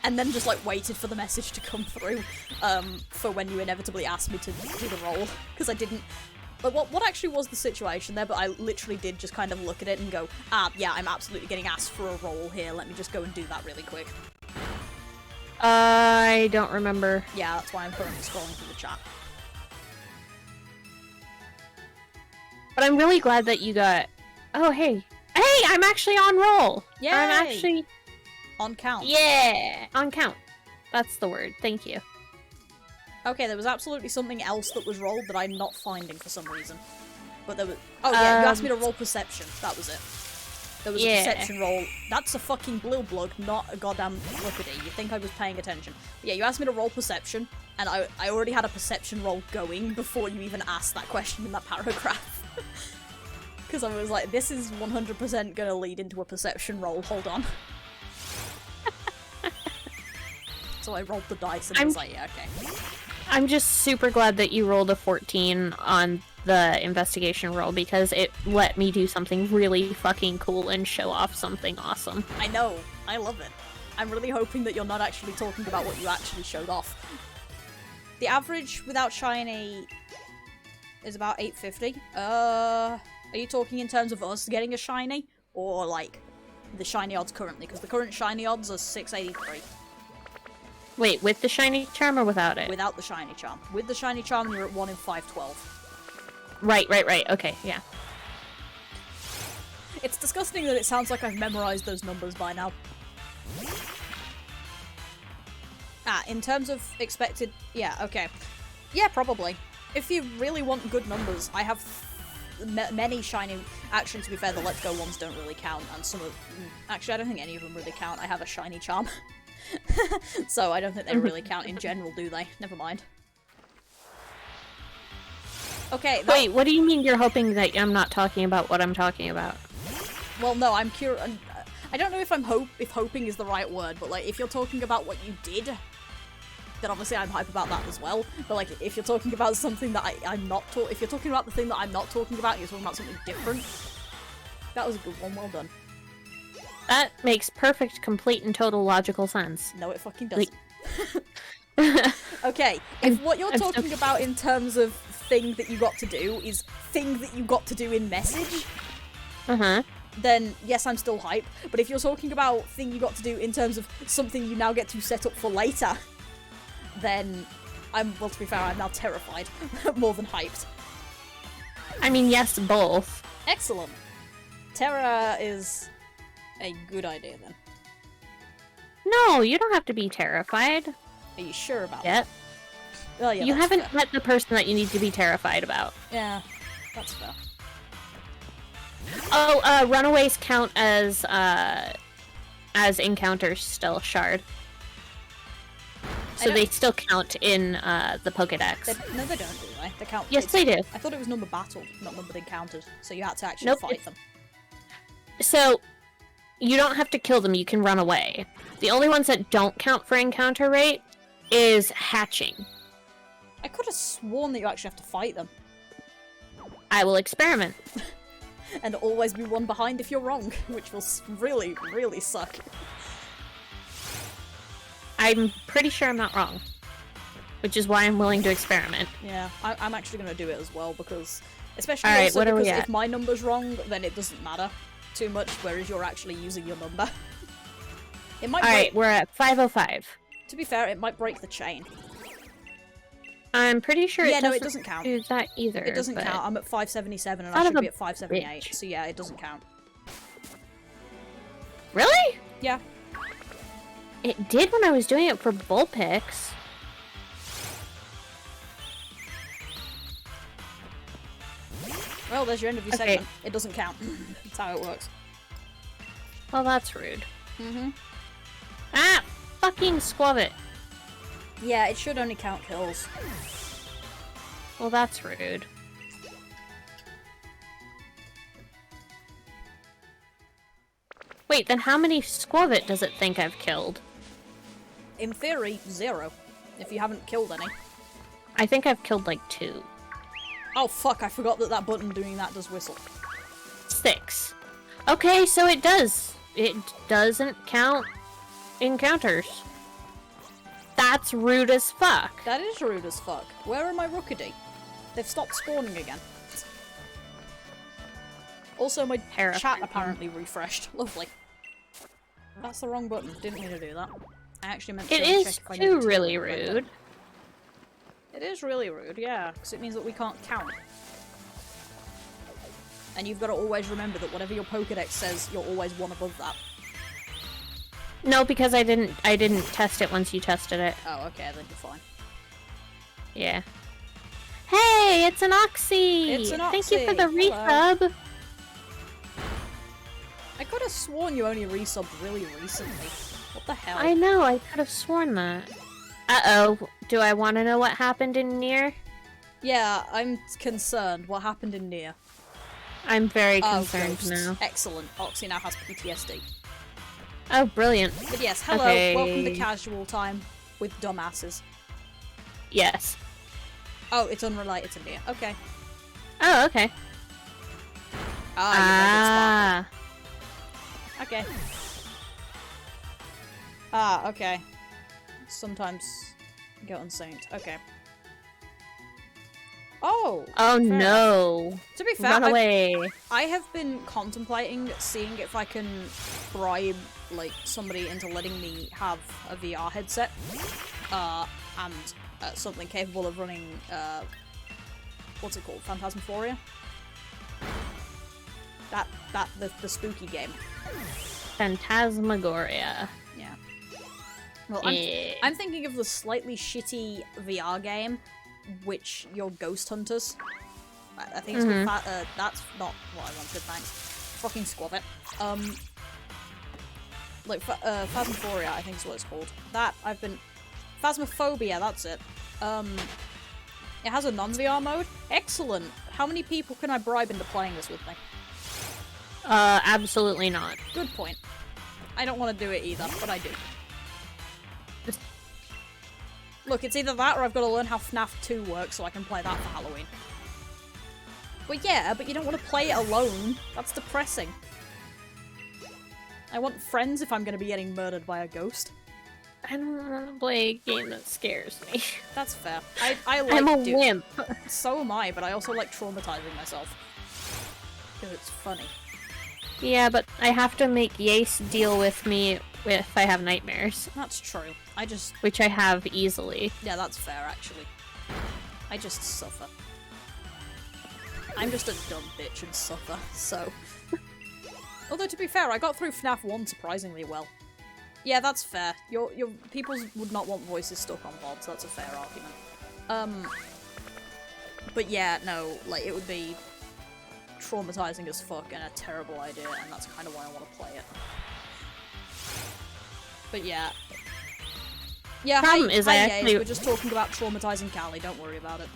A: And then just like waited for the message to come through, for when you inevitably asked me to do the roll, because I didn't. But what actually was the situation there? But I literally did just kind of look at it and go, yeah, I'm absolutely getting asked for a roll here. Let me just go and do that really quick.
B: I don't remember.
A: Yeah, that's why I'm currently scrolling through the chat.
B: But I'm really glad that you got. Oh, hey. Hey, I'm actually on roll.
A: Yay!
B: I'm actually.
A: On count.
B: Yeah! On count. That's the word. Thank you.
A: Okay, there was absolutely something else that was rolled that I'm not finding for some reason. But there was... Oh yeah, you asked me to roll perception. That was it. There was a perception roll. That's a fucking blue blug, not a goddamn lookity. You think I was paying attention. But yeah, you asked me to roll perception, and I already had a perception roll going before you even asked that question in that paragraph. Because I was like, this is 100% gonna lead into a perception roll, hold on. So I rolled the dice and was like, yeah, okay.
B: I'm just super glad that you rolled a 14 on the investigation roll because it let me do something really fucking cool and show off something awesome.
A: I know. I love it. I'm really hoping that you're not actually talking about what you actually showed off. The average without shiny is about 850. Are you talking in terms of us getting a shiny? Or, like, the shiny odds currently? Because the current shiny odds are 683.
B: Wait, with the shiny charm or without it?
A: Without the shiny charm. With the shiny charm, you're at 1 in 512.
B: Right. Okay, yeah.
A: It's disgusting that it sounds like I've memorized those numbers by now. In terms of expected... Yeah, okay. Yeah, probably. If you really want good numbers, I have many shiny... Actually, to be fair, the Let's Go ones don't really count, and some of... Actually, I don't think any of them really count. I have a shiny charm. So I don't think they really count in general, do they? Never mind. Okay,
B: Wait, what do you mean you're hoping that I'm not talking about what I'm talking about?
A: Well, no, I'm curious. I don't know if if hoping is the right word, but like if you're talking about what you did, then obviously I'm hype about that as well. But like if you're talking about something that I'm not if you're talking about the thing that I'm not talking about, and you're talking about something different. That was a good one. Well done.
B: That makes perfect, complete, and total logical sense.
A: No, it fucking doesn't. Okay, if what you're talking about in terms of thing that you got to do is thing that you got to do in message, then yes, I'm still hype. But if you're talking about thing you got to do in terms of something you now get to set up for later, then well, to be fair, I'm now terrified more than hyped.
B: I mean, yes, both.
A: Excellent. Terra is a good idea then.
B: No, you don't have to be terrified.
A: Are you sure about
B: that?
A: Well, yeah,
B: you haven't
A: fair.
B: met the person that you need to be terrified about.
A: Yeah, that's fair.
B: Oh, runaways count as encounters still, Shard. So they still count in the Pokedex.
A: No, they don't, do they? They count.
B: Yes, they do.
A: I thought it was number battled, not numbered encountered. So you had to actually fight them.
B: So you don't have to kill them, you can run away. The only ones that don't count for encounter rate is hatching.
A: I could have sworn that you actually have to fight them.
B: I will experiment.
A: And always be one behind if you're wrong, which will really, really suck.
B: I'm pretty sure I'm not wrong. Which is why I'm willing to experiment.
A: Yeah, I'm actually going to do it as well, because... Especially
B: Alright,
A: also
B: what are
A: because
B: we at?
A: if my number's wrong, then it doesn't matter too much, whereas you're actually using your number. It might
B: Alright, we're at 505.
A: To be fair, it might break the chain.
B: I'm pretty sure
A: it doesn't count.
B: Do that either.
A: It doesn't count. I'm at 577 and I should be at 578,
B: bitch.
A: so yeah, it doesn't count.
B: Really?
A: Yeah.
B: It did when I was doing it for Bullpix.
A: Well, there's your end of your segment. It doesn't count. That's how it works.
B: Well, that's rude.
A: Mm-hmm.
B: Ah! Fucking Squavit!
A: Yeah, it should only count kills.
B: Well, that's rude. Wait, then how many Squavit does it think I've killed?
A: In theory, 0. If you haven't killed any.
B: I think I've killed like 2.
A: Oh fuck, I forgot that that button doing that does whistle.
B: 6. Okay, so it does. It doesn't count encounters. That's rude as fuck.
A: That is rude as fuck. Where are my Rookidee? They've stopped spawning again. Also, my chat apparently refreshed. Lovely. That's the wrong button. Didn't mean to do that. I actually meant to
B: It
A: check
B: is
A: if I needed to
B: really
A: right
B: rude.
A: It is really rude, yeah, because it means that we can't count. And you've got to always remember that whatever your Pokedex says, you're always one above that.
B: No, because I didn't test it once you tested it.
A: Oh, okay, then you're fine.
B: Yeah. Hey, it's an Oxy!
A: It's an
B: Thank you for the
A: Hello.
B: resub!
A: I could have sworn you only resubbed really recently. What the hell?
B: I know, I could have sworn that. Uh-oh, do I want to know what happened in Nier?
A: Yeah, I'm concerned. What happened in Nier?
B: I'm very concerned
A: ghosts.
B: now.
A: Excellent. Oxy now has PTSD.
B: Oh, brilliant.
A: But yes, hello,
B: Okay.
A: welcome to Casual Time with dumbasses.
B: Yes.
A: Oh, it's unrelated to me. Okay.
B: Oh, okay.
A: Ah, okay. Ah, okay. Sometimes go unsynced. Okay. Oh!
B: Oh
A: fair
B: no.
A: enough. To be fair,
B: Run away.
A: I have been contemplating seeing if I can bribe, like, somebody into letting me have a VR headset. And something capable of running, what's it called? Phantasmaphoria? The spooky game.
B: Phantasmagoria.
A: Yeah. Well,
B: Yeah.
A: I'm thinking of the slightly shitty VR game, which you're ghost hunters. I think it's called that's not what I wanted, thanks. Fucking squab it. Like, Phasmophoria, I think is what it's called. That, I've been... Phasmophobia, that's it. It has a non-VR mode. Excellent! How many people can I bribe into playing this with me?
B: Absolutely not.
A: Good point. I don't want to do it either, but I do. Look, it's either that or I've got to learn how FNAF 2 works so I can play that for Halloween. Well, yeah, but you don't want to play it alone. That's depressing. I want friends if I'm going to be getting murdered by a ghost.
B: I don't want to play a game that scares me.
A: That's fair. I like
B: I'm a wimp.
A: So am I, but I also like traumatizing myself. Because it's funny.
B: Yeah, but I have to make Yace deal with me if I have nightmares.
A: That's true.
B: Which I have easily.
A: Yeah, that's fair, actually. I just suffer. I'm just a dumb bitch and suffer, so... Although, to be fair, I got through FNAF 1 surprisingly well. Yeah, that's fair. Your people would not want voices stuck on VoDs, so that's a fair argument. But yeah, no, like, it would be traumatizing as fuck and a terrible idea, and that's kind of why I want to play it. But yeah. Yeah,
B: Problem
A: hi,
B: is
A: hi,
B: I
A: Yaze,
B: actually...
A: we're just talking about traumatizing Kali, don't worry about it.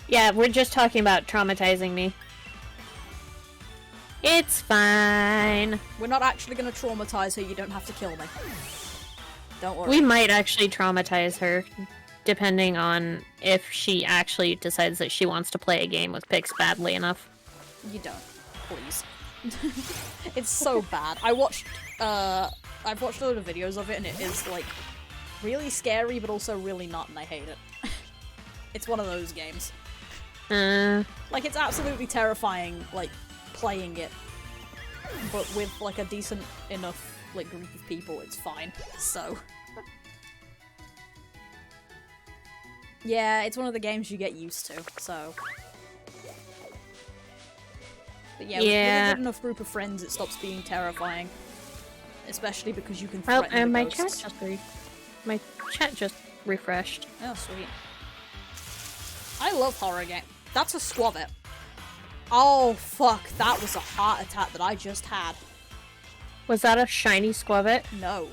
B: Yeah, we're just talking about traumatizing me. It's fine.
A: We're not actually gonna traumatize her, you don't have to kill me. Don't worry.
B: We might actually traumatize her, depending on if she actually decides that she wants to play a game with Pix badly enough.
A: You don't. Please. It's so bad. I've watched a load of videos of it, and it is, like, really scary, but also really not, and I hate it. It's one of those games. Like, it's absolutely terrifying, like, playing it, but with, like, a decent enough, like, group of people, it's fine, so... Yeah, it's one of the games you get used to, so... But yeah, with a good enough group of friends, it stops being terrifying. Especially because you can threaten
B: and
A: the
B: my
A: ghosts.
B: my chat just refreshed.
A: Oh, sweet. I love horror games. That's a squabbit. Oh, fuck. That was a heart attack that I just had.
B: Was that a shiny squabbit?
A: No.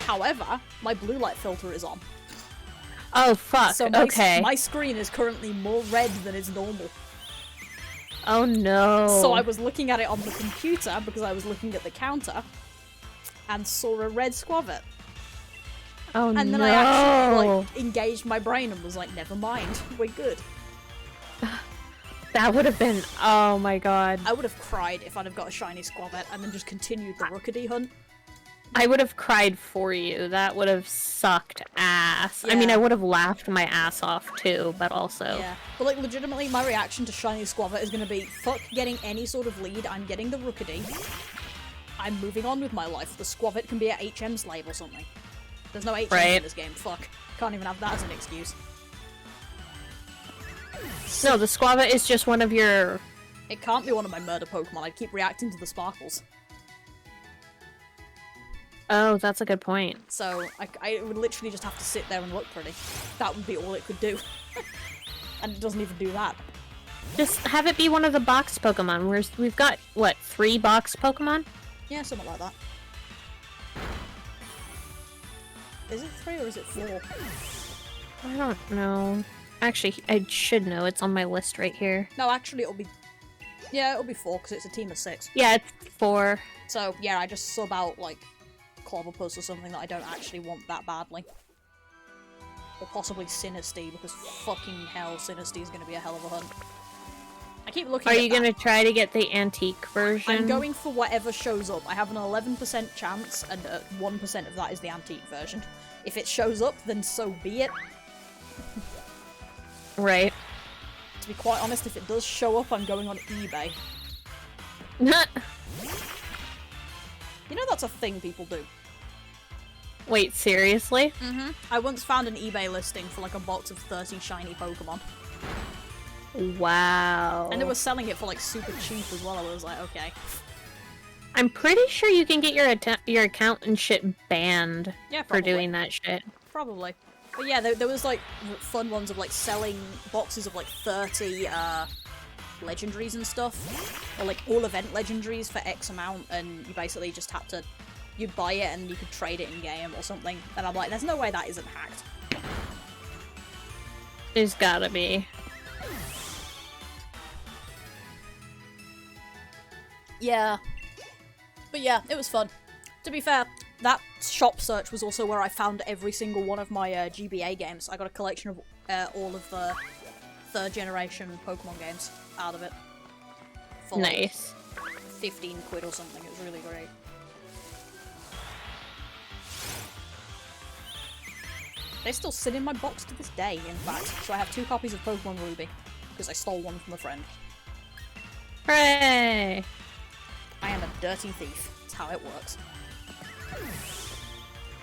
A: However, my blue light filter is on.
B: Oh, fuck.
A: So my screen is currently more red than is normal.
B: Oh, no.
A: So I was looking at it on the computer because I was looking at the counter and saw a red squabbit.
B: Oh, no.
A: And then I actually, like, engaged my brain and was like, never mind, we're good.
B: That would have been... Oh, my god.
A: I would have cried if I'd have got a shiny squabbit and then just continued the Rookity hunt.
B: I would have cried for you. That would have sucked ass.
A: Yeah.
B: I mean, I would have laughed my ass off, too, but also...
A: Yeah. But, like, legitimately, my reaction to shiny squabbit is gonna be, fuck getting any sort of lead, I'm getting the Rookity. I'm moving on with my life. The squabbit can be a HM slave or something. There's no HM in this game, fuck. Can't even have that as an excuse.
B: No, the squabbit is just one of your...
A: It can't be one of my murder Pokemon, I'd keep reacting to the sparkles.
B: Oh, that's a good point.
A: So, I would literally just have to sit there and look pretty. That would be all it could do. And it doesn't even do that.
B: Just have it be one of the box Pokemon. We've got, what, 3 box Pokemon?
A: Yeah, something like that. Is it 3 or is it 4?
B: I don't know. Actually, I should know. It's on my list right here.
A: No, actually it'll be... Yeah, it'll be 4, because it's a team of 6.
B: Yeah, it's 4.
A: So, yeah, I just sub out, like, Clobbopus or something that I don't actually want that badly. Or possibly Sinistea, because fucking hell, Sinistee is going to be a hell of a hunt. I keep looking at
B: Are you gonna try to get the antique version?
A: I'm going for whatever shows up. I have an 11% chance, and 1% of that is the antique version. If it shows up, then so be it.
B: Right.
A: To be quite honest, if it does show up, I'm going on eBay. You know that's a thing people do.
B: Wait, seriously?
A: Mm-hmm. I once found an eBay listing for like a box of 30 shiny Pokemon.
B: Wow.
A: And they were selling it for like super cheap as well. I was like, okay.
B: I'm pretty sure you can get your account and shit banned
A: Yeah,
B: for doing that shit.
A: Probably. But yeah, there was like fun ones of like selling boxes of like 30 legendaries and stuff. Or like all event legendaries for X amount, and you basically just had to, you'd buy it and you could trade it in game or something. And I'm like, there's no way that isn't hacked.
B: There's gotta be.
A: Yeah. But yeah, it was fun. To be fair, that shop search was also where I found every single one of my GBA games. I got a collection of all of the 3rd generation Pokemon games out of it. For
B: Nice.
A: Like 15 quid or something. It was really great. They still sit in my box to this day, in fact. So I have 2 copies of Pokemon Ruby, because I stole one from a friend.
B: Hooray!
A: I am a dirty thief. That's how it works.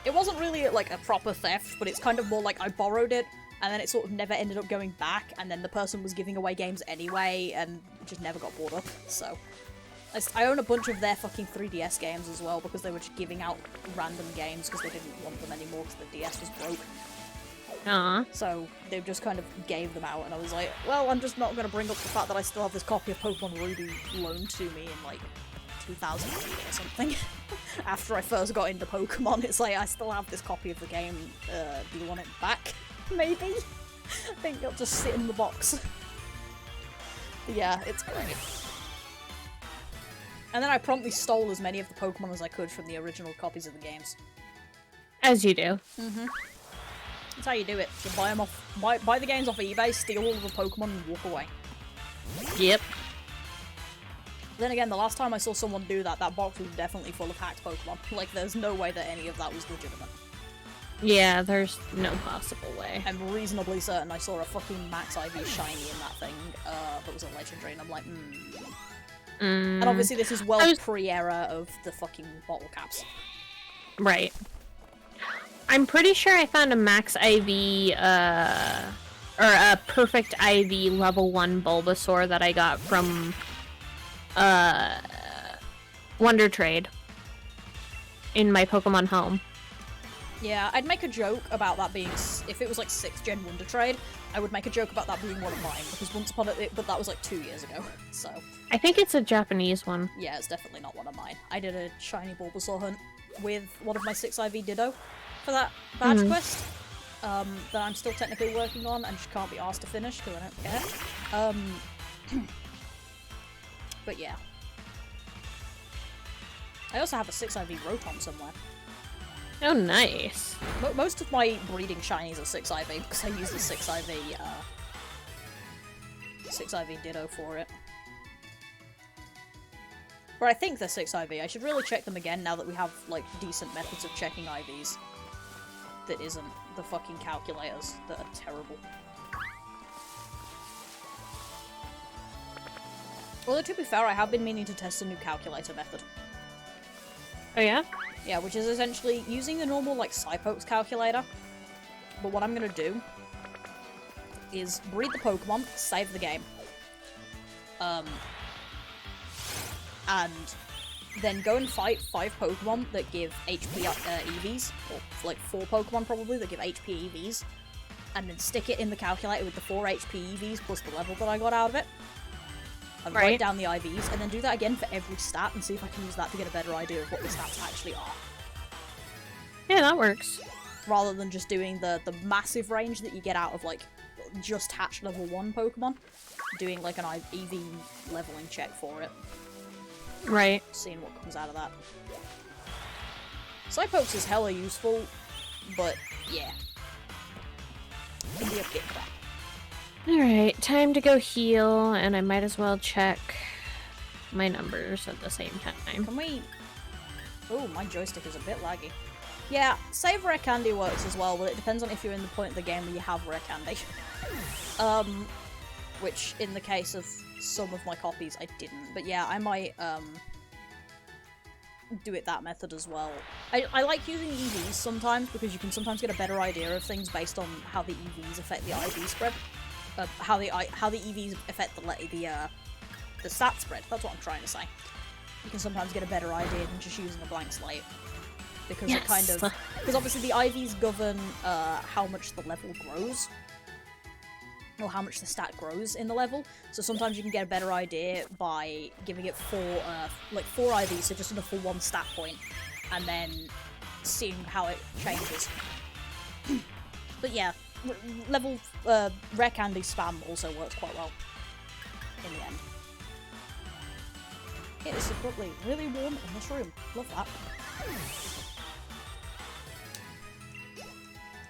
A: It wasn't really like a proper theft, but it's kind of more like I borrowed it, and then it sort of never ended up going back, and then the person was giving away games anyway, and just never got bought up, so... I own a bunch of their fucking 3DS games as well, because they were just giving out random games because they didn't want them anymore because the DS was broke.
B: Aww.
A: So they just kind of gave them out, and I was like, well, I'm just not going to bring up the fact that I still have this copy of Pokemon Ruby loaned to me in, like, 2008 or something. After I first got into Pokemon, it's like, I still have this copy of the game. Do you want it back? Maybe? I think it'll just sit in the box. Yeah, it's great. And then I promptly stole as many of the Pokemon as I could from the original copies of the games.
B: As you do.
A: Mm-hmm. That's how you do it. You buy them off, buy the games off eBay, steal all of the Pokemon, and walk away.
B: Yep.
A: Then again, the last time I saw someone do that, that box was definitely full of hacked Pokemon. Like, there's no way that any of that was legitimate.
B: Yeah, there's no possible way.
A: I'm reasonably certain I saw a fucking Max IV shiny in that thing that was a legendary, and I'm like, And obviously this is well pre-era of the fucking bottle caps.
B: Right. I'm pretty sure I found a Max IV, or a Perfect IV level 1 Bulbasaur that I got from, Wonder Trade in my Pokemon home.
A: Yeah, I'd make a joke about that being, if it was like 6th gen Wonder Trade, I would make a joke about that being one of mine, because once upon it, but that was like 2 years ago, so.
B: I think it's a Japanese one.
A: Yeah, it's definitely not one of mine. I did a shiny Bulbasaur hunt with one of my 6 IV Ditto for that badge quest, that I'm still technically working on and just can't be asked to finish because I don't care. But yeah. I also have a 6 IV Rotom somewhere.
B: Oh, nice.
A: Most of my breeding shinies are 6 IV because I use the 6 IV Ditto for it. Or I think they're 6 IV. I should really check them again now that we have, like, decent methods of checking IVs. That isn't the fucking calculators that are terrible. Although, to be fair, I have been meaning to test a new calculator method.
B: Oh, yeah?
A: Yeah, which is essentially using the normal, like, Cypokes calculator. But what I'm gonna do is breed the Pokemon, save the game. And then go and fight 5 Pokemon that give HP EVs, or like 4 Pokemon probably that give HP EVs, and then stick it in the calculator with the 4 HP EVs plus the level that I got out of it. And write down the IVs, and then do that again for every stat and see if I can use that to get a better idea of what the stats actually are.
B: Yeah, that works.
A: Rather than just doing the massive range that you get out of, like, just hatched level 1 Pokemon. Doing, like, an EV leveling check for it.
B: Right.
A: Seeing what comes out of that. Cypokes is hella useful, but, yeah. can be a bit crap.
B: Alright, time to go heal, and I might as well check my numbers at the same time.
A: Can we... Oh, my joystick is a bit laggy. Yeah, save rare candy works as well, but it depends on if you're in the point of the game where you have rare candy. Which, in the case of some of my copies, I didn't. But yeah, I might, do it that method as well. I like using EVs sometimes, because you can sometimes get a better idea of things based on how the EVs affect the IV spread. How the EVs affect the stat spread. That's what I'm trying to say. You can sometimes get a better idea than just using a blank slate. Because it kind of... Because obviously the IVs govern how much the level grows. Or how much the stat grows in the level. So sometimes you can get a better idea by giving it four IVs, so just enough for one stat point. And then seeing how it changes. But yeah, rare candy spam also works quite well. In the end. It is secretly really warm in this room. Love that.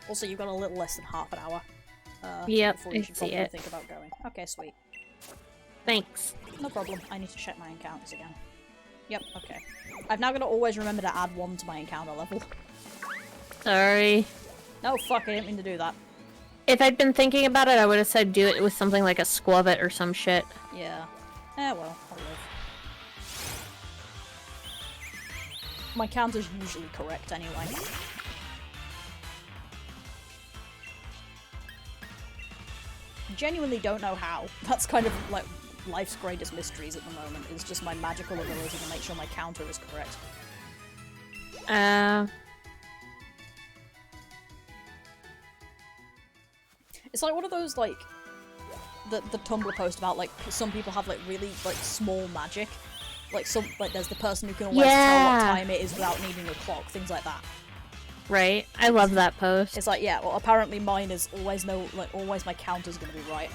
A: Also, you've got a little less than half an hour before you should probably think about going. Okay, sweet.
B: Thanks.
A: No problem. I need to check my encounters again. Yep, okay. I've now got to always remember to add 1 to my encounter level.
B: Sorry.
A: No, fuck, I didn't mean to do that.
B: If I'd been thinking about it, I would have said do it with something like a Squavit or some shit.
A: Yeah. Eh, well, I'll live. My counter's usually correct anyway. Genuinely don't know how. That's kind of like life's greatest mysteries at the moment, is just my magical ability to make sure my counter is correct. It's like one of those, like, the Tumblr post about, like, some people have, like, really, like, small magic. Like, there's the person who can always tell what time it is without needing a clock, things like that.
B: Right. I love that post.
A: It's like, yeah, well, apparently mine is always always my counter's gonna be right.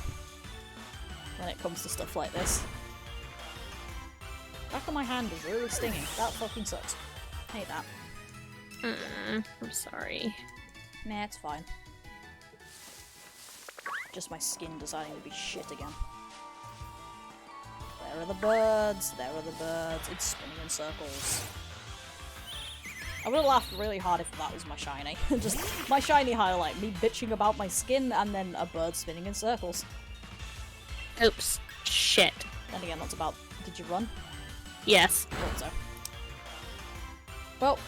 A: When it comes to stuff like this. Back of my hand is really stinging. That fucking sucks. I hate that.
B: I'm sorry.
A: Nah, it's fine. Just my skin deciding to be shit again. There are the birds, there are the birds. It's spinning in circles. I would have laughed really hard if that was my shiny. Just my shiny highlight, me bitching about my skin and then a bird spinning in circles.
B: Oops. Shit.
A: Then again, that's about... Did you run?
B: Yes.
A: I thought so. Well,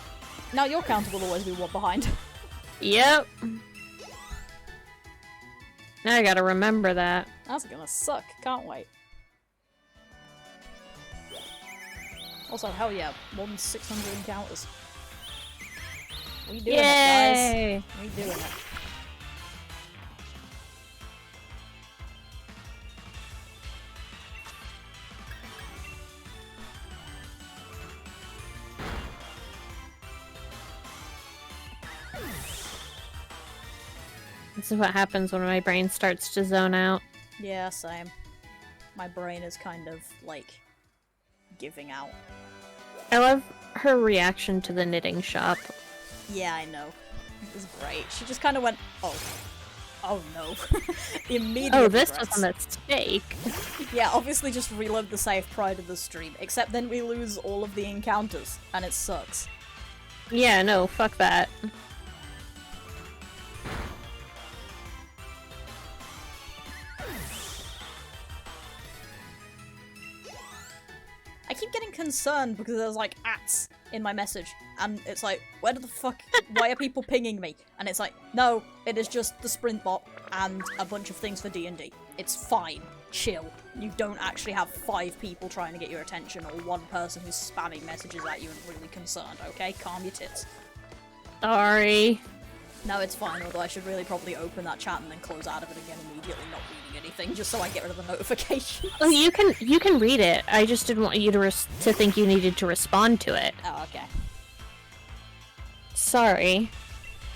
A: now your counter will always be one behind.
B: Yep. Now I gotta remember that.
A: That's gonna suck. Can't wait. Also, hell yeah, more than 600 encounters. We doing it, guys. We doing it.
B: This is what happens when my brain starts to zone out.
A: Yeah, same. My brain is kind of, like, giving out.
B: I love her reaction to the knitting shop.
A: Yeah, I know. It was great. She just kind of went, oh. Oh no. Immediately.
B: Oh, this was a mistake.
A: Yeah, obviously just reload the save prior to the stream. Except then we lose all of the encounters, and it sucks.
B: Yeah, no, fuck that.
A: I keep getting concerned because there's like ats in my message, and it's like, why are people pinging me? And it's like, no, it is just the sprint bot and a bunch of things for D&D. It's fine. Chill. You don't actually have 5 people trying to get your attention or 1 person who's spamming messages at you and really concerned, okay? Calm your tits.
B: Sorry.
A: No, it's fine, although I should really probably open that chat and then close out of it again immediately, not reading anything, just so I get rid of the notifications.
B: Oh, you can read it. I just didn't want you to think you needed to respond to it.
A: Oh, okay.
B: Sorry.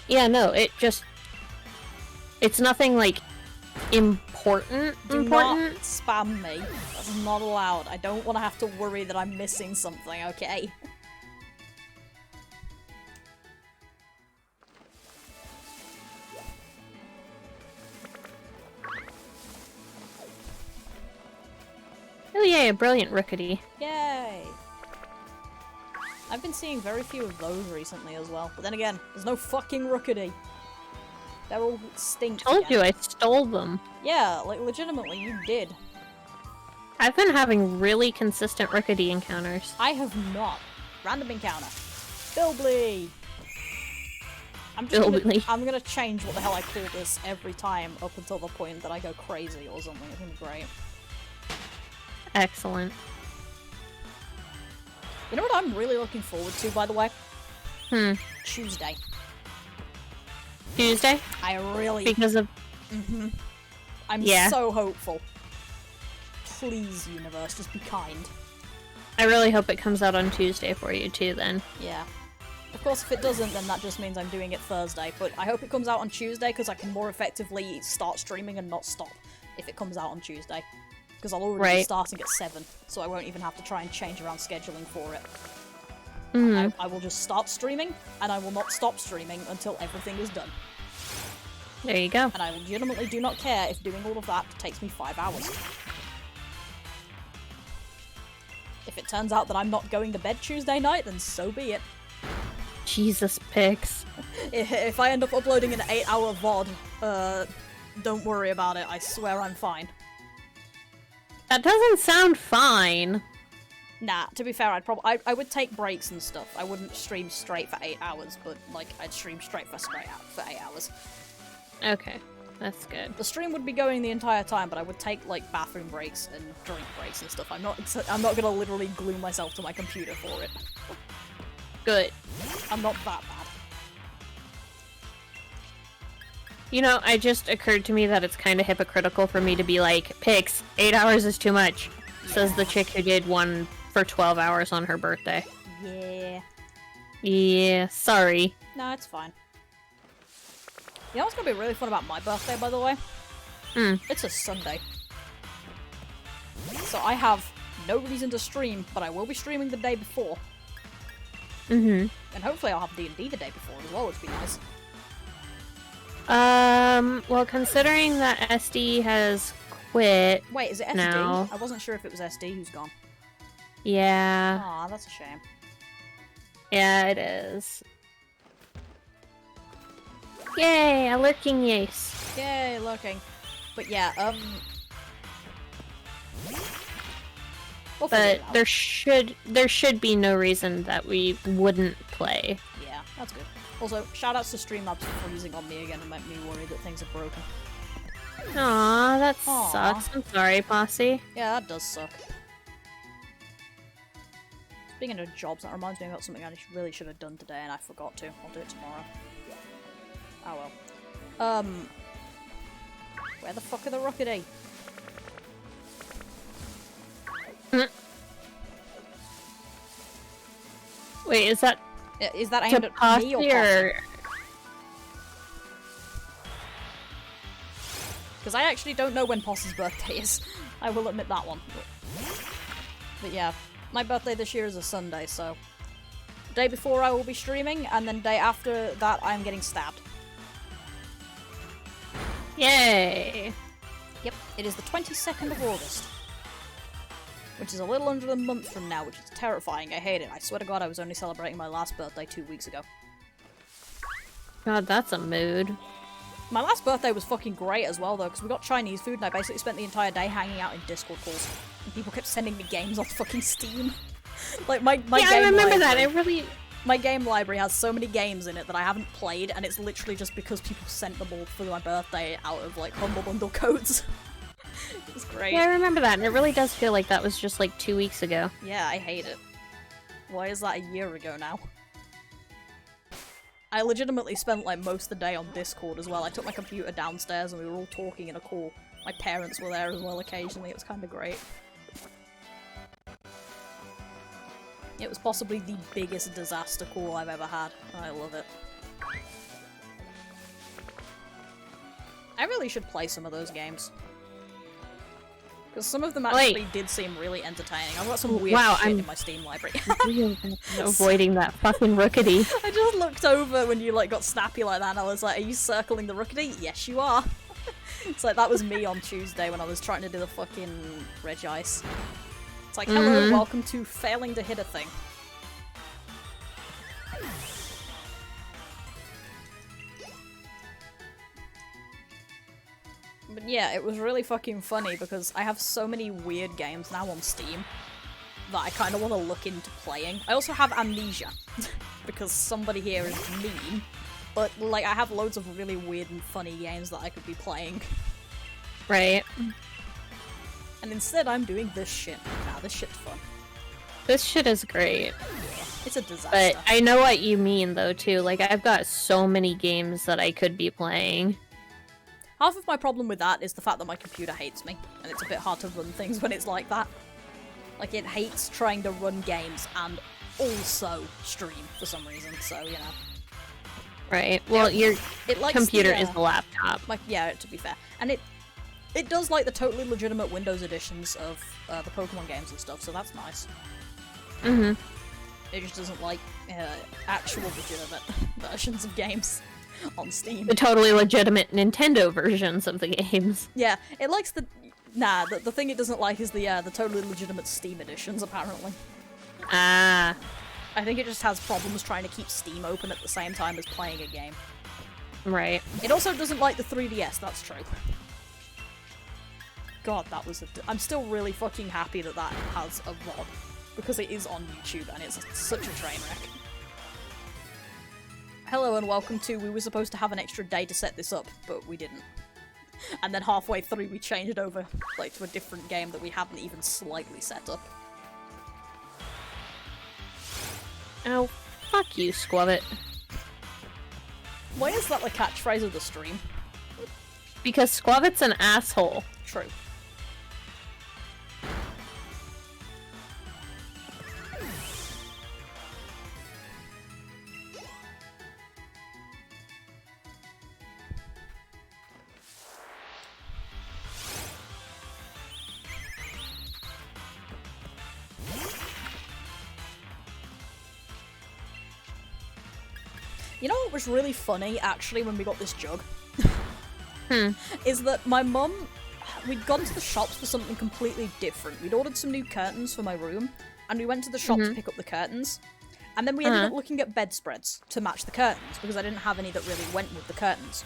B: Yeah, no, it's nothing, like, important.
A: Do not spam me. That's not allowed. I don't want to have to worry that I'm missing something, okay?
B: a brilliant Rookity.
A: Yay! I've been seeing very few of those recently as well. But then again, there's no fucking Rookity. They're all stink.
B: Told you I stole them.
A: Yeah, like legitimately, you did.
B: I've been having really consistent Rookity encounters.
A: I have not. Random encounter. Bilbly! I'm gonna change what the hell I call this every time up until the point that I go crazy or something. It's gonna be great.
B: Excellent.
A: You know what I'm really looking forward to, by the way? Tuesday.
B: Tuesday?
A: I really...
B: Because of...
A: I'm so hopeful. Please, universe, just be kind.
B: I really hope it comes out on Tuesday for you too, then.
A: Yeah. Of course, if it doesn't, then that just means I'm doing it Thursday, but I hope it comes out on Tuesday because I can more effectively start streaming and not stop if it comes out on Tuesday. Because I'll already be starting at 7, so I won't even have to try and change around scheduling for it. I will just start streaming, and I will not stop streaming until everything is done.
B: There you go.
A: And I legitimately do not care if doing all of that takes me 5 hours. If it turns out that I'm not going to bed Tuesday night, then so be it.
B: Jesus, Pix.
A: If I end up uploading an 8-hour VOD, don't worry about it. I swear I'm fine.
B: That doesn't sound fine.
A: Nah, to be fair, I would take breaks and stuff. I wouldn't stream straight for 8 hours, but like I'd stream straight for 8 hours.
B: Okay, that's good.
A: The stream would be going the entire time, but I would take like bathroom breaks and drink breaks and stuff. I'm not gonna literally glue myself to my computer for it.
B: Good.
A: I'm not that bad.
B: You know, it just occurred to me that it's kind of hypocritical for me to be like, Pix, 8 hours is too much, says the chick who did one for 12 hours on her birthday.
A: Yeah.
B: Yeah, sorry.
A: No, it's fine. You know what's gonna be really fun about my birthday, by the way? It's a Sunday. So I have no reason to stream, but I will be streaming the day before. And hopefully I'll have D&D the day before as well, which would be nice.
B: Well, considering that SD has quit.
A: Wait, is it SD?
B: Now.
A: I wasn't sure if it was SD who's gone.
B: Yeah.
A: Aw, that's a shame.
B: Yeah, it is. Yay, a lurking yes.
A: Yay, lurking. But yeah,
B: but there should be no reason that we wouldn't play.
A: Yeah, that's good. Also, shoutouts to Streamlabs for freezing on me again and make me worry that things are broken.
B: Aw, that sucks. I'm sorry, Posse.
A: Yeah, that does suck. Speaking of jobs, that reminds me about something I really should have done today and I forgot to. I'll do it tomorrow. Oh well. Where the fuck are the Rockety?
B: Wait, is that
A: aimed at me or Posse? Because I actually don't know when Posse's birthday is. I will admit that one. But yeah, my birthday this year is a Sunday, so... Day before I will be streaming, and then day after that I'm getting stabbed.
B: Yay!
A: Yep, it is the 22nd of August. Which is a little under a month from now, which is terrifying. I hate it. I swear to God I was only celebrating my last birthday 2 weeks ago.
B: God, that's a mood.
A: My last birthday was fucking great as well, though, because we got Chinese food and I basically spent the entire day hanging out in Discord calls. And people kept sending me games off fucking Steam. Like, my game
B: I remember
A: library,
B: that. I really...
A: My game library has so many games in it that I haven't played, and it's literally just because people sent them all for my birthday out of, like, Humble Bundle codes. It's great.
B: Yeah, I remember that, and it really does feel like that was just, like, 2 weeks ago.
A: Yeah, I hate it. Why is that a year ago now? I legitimately spent, like, most of the day on Discord as well. I took my computer downstairs and we were all talking in a call. My parents were there as well occasionally. It was kind of great. It was possibly the biggest disaster call I've ever had. I love it. I really should play some of those games. Because some of them actually did seem really entertaining. I've got some weird shit in my Steam library.
B: Really avoiding that fucking Rookity.
A: I just looked over when you like got snappy like that and I was like, are you circling the Rookity? Yes, you are. It's like, that was me on Tuesday when I was trying to do the fucking Regice. It's like, hello, welcome to failing to hit a thing. But yeah, it was really fucking funny because I have so many weird games now on Steam that I kind of want to look into playing. I also have Amnesia, because somebody here is mean, but like I have loads of really weird and funny games that I could be playing.
B: Right.
A: And instead I'm doing this shit. Nah, this shit's fun.
B: This shit is great.
A: Yeah, it's a disaster.
B: But I know what you mean, though, too. Like, I've got so many games that I could be playing.
A: Half of my problem with that is the fact that my computer hates me, and it's a bit hard to run things when it's like that. Like, it hates trying to run games and also stream for some reason, so, you know.
B: Right. Well, your computer is a laptop.
A: Like, yeah, to be fair. And it does like the totally legitimate Windows editions of the Pokemon games and stuff, so that's nice.
B: Mm-hmm.
A: It just doesn't like actual legitimate versions of games on Steam.
B: The totally legitimate Nintendo versions of the games.
A: Yeah, it likes the... Nah, the thing it doesn't like is the totally legitimate Steam editions, apparently.
B: Ah.
A: I think it just has problems trying to keep Steam open at the same time as playing a game.
B: Right.
A: It also doesn't like the 3DS, that's true. God, that was I'm still really fucking happy that that has a VOD, because it is on YouTube and it's such a train wreck. Hello and welcome to... We were supposed to have an extra day to set this up, but we didn't. And then halfway through we changed over, like, to a different game that we hadn't even slightly set up.
B: Oh, fuck you, Squabbit.
A: Why is that the catchphrase of the stream?
B: Because Squabbit's an asshole.
A: True. You know what was really funny, actually, when we got this jug? Is that my mum... We'd gone to the shops for something completely different. We'd ordered some new curtains for my room, and we went to the shop to pick up the curtains. And then we ended up looking at bedspreads to match the curtains, because I didn't have any that really went with the curtains.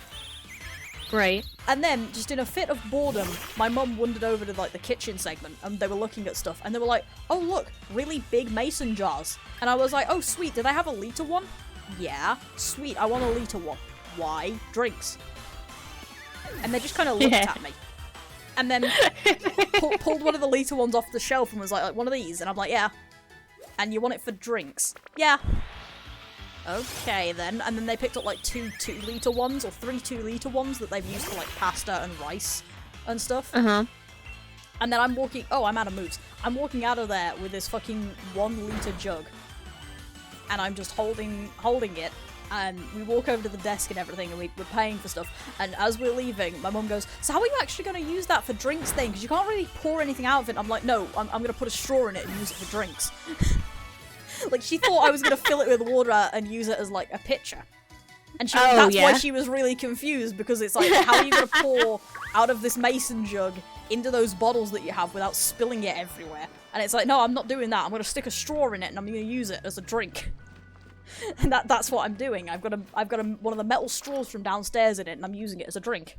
B: Right.
A: And then, just in a fit of boredom, my mum wandered over to, like, the kitchen segment, and they were looking at stuff, and they were like, oh look, really big mason jars. And I was like, oh sweet, did I have a litre one? Yeah. Sweet, I want a litre one. Why? Drinks. And they just kind of looked at me. And then pulled one of the litre ones off the shelf and was like, one of these? And I'm like, yeah. And you want it for drinks? Yeah. Okay, then. And then they picked up, like, two 2-litre ones, or 3 2-litre ones that they've used for, like, pasta and rice and stuff.
B: Uh-huh.
A: And then I'm walking... Oh, I'm out of moves. I'm walking out of there with this fucking 1-litre jug. And I'm just holding it, and we walk over to the desk and everything, and we're paying for stuff, and as we're leaving, my mum goes, so how are you actually going to use that for drinks then? Because you can't really pour anything out of it. And I'm like, no, I'm going to put a straw in it and use it for drinks. Like, she thought I was going to fill it with water and use it as, like, a pitcher. And that's why she was really confused, because it's like, how are you going to pour out of this mason jug into those bottles that you have without spilling it everywhere? And it's like, no, I'm not doing that. I'm going to stick a straw in it and I'm going to use it as a drink. And that's what I'm doing. I've got one of the metal straws from downstairs in it, and I'm using it as a drink.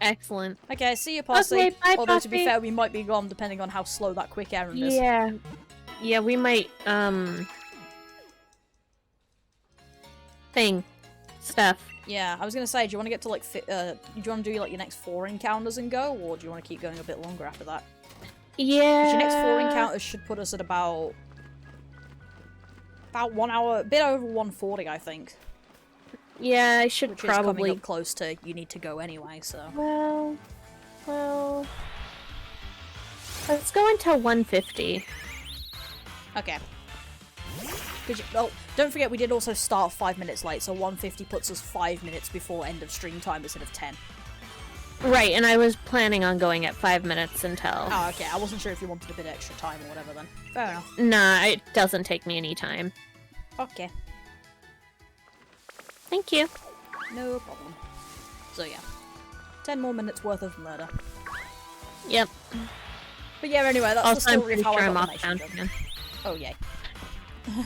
B: Excellent.
A: Okay, see you, Posse.
B: Okay, bye,
A: Although,
B: Posse.
A: to be fair, we might be gone depending on how slow that quick errand is.
B: Yeah. Yeah, we might, stuff.
A: Yeah, I was gonna say, do you want to get to, like, do you want to do, like, your next 4 encounters and go, or do you want to keep going a bit longer after that?
B: Yeah.
A: 'Cause your next 4 encounters should put us at about 1 hour, a bit over 140, I think.
B: Yeah, I should
A: Which
B: probably...
A: is coming up close to you need to go anyway, so...
B: Well... Let's go into 150.
A: Okay. Oh, don't forget we did also start 5 minutes late, so 150 puts us 5 minutes before end of stream time instead of 10.
B: Right, and I was planning on going at 5 minutes until...
A: Oh, okay. I wasn't sure if you wanted a bit extra time or whatever then. Fair enough.
B: Nah, it doesn't take me any time.
A: Okay.
B: Thank you.
A: No problem. So yeah. 10 more minutes worth of murder.
B: Yep.
A: But yeah, anyway, that's the
B: Also, I'm
A: story of
B: pretty
A: how
B: sure
A: I
B: I'm
A: got the
B: off
A: mason
B: down
A: jug.
B: again.
A: Oh, yay.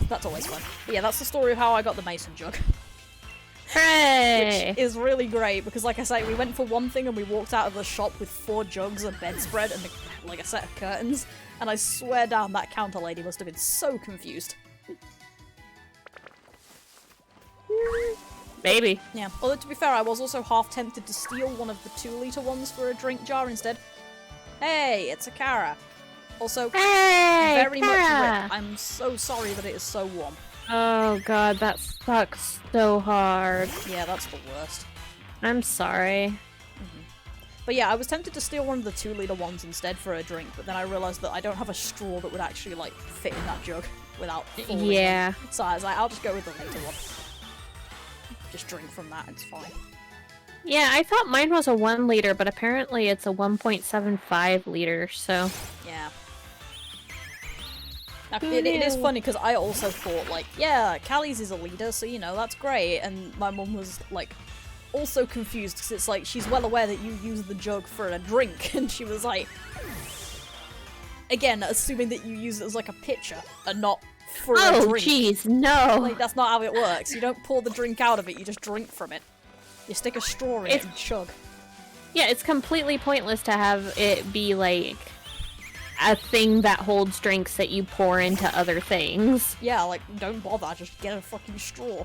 A: That's always fun. But yeah, that's the story of how I got the mason jug.
B: Hooray!
A: Which is really great, because like I say, we went for one thing and we walked out of the shop with 4 jugs, a bedspread, and like a set of curtains, and I swear down that counter lady must have been so confused.
B: Maybe.
A: Yeah, although to be fair, I was also half tempted to steal one of the 2-litre ones for a drink jar instead. Hey, it's a Kara. Also,
B: Hey,
A: very much
B: Kara!
A: rip. I'm so sorry that it is so warm.
B: Oh god, that sucks so hard.
A: Yeah, that's the worst.
B: I'm sorry.
A: But yeah, I was tempted to steal one of the 2-litre ones instead for a drink, but then I realised that I don't have a straw that would actually, like, fit in that jug without falling
B: Yeah.
A: in. So I was like, I'll just go with the litre one. Just drink from that, it's fine.
B: Yeah, I thought mine was a 1 liter, but apparently it's a 1.75 liter, so...
A: Yeah. It is funny, because I also thought, like, yeah, Kali's is a leader, so, you know, that's great. And my mum was, like, also confused, because it's like, she's well aware that you use the jug for a drink, and she was like... Again, assuming that you use it as, like, a pitcher, and not for a
B: Oh,
A: drink.
B: jeez, no!
A: Like, that's not how it works. You don't pour the drink out of it, you just drink from it. You stick a straw in it and chug.
B: Yeah, it's completely pointless to have it be, like, a thing that holds drinks that you pour into other things.
A: Yeah, like, don't bother, just get a fucking straw.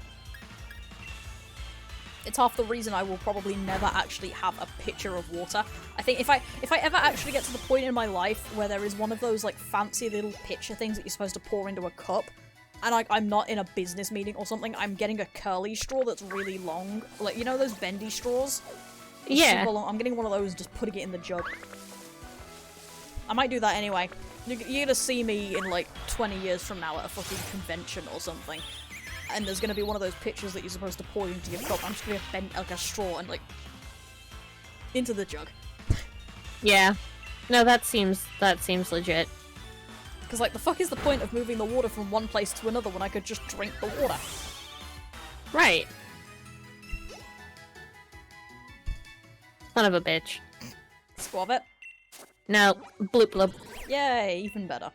A: It's half the reason I will probably never actually have a pitcher of water. I think if I ever actually get to the point in my life where there is one of those, like, fancy little pitcher things that you're supposed to pour into a cup, and I'm not in a business meeting or something, I'm getting a curly straw that's really long. Like, you know those bendy straws? It's
B: Yeah.
A: super long. I'm getting one of those and just putting it in the jug. I might do that anyway. You're gonna see me in, like, 20 years from now at a fucking convention or something. And there's gonna be one of those pitchers that you're supposed to pour into your cup. I'm just gonna bend like a straw and, like, into the jug.
B: Yeah. No, that seems legit.
A: Because, like, the fuck is the point of moving the water from one place to another when I could just drink the water?
B: Right. Son of a bitch.
A: Squab it.
B: No, bloop bloop.
A: Yay, even better.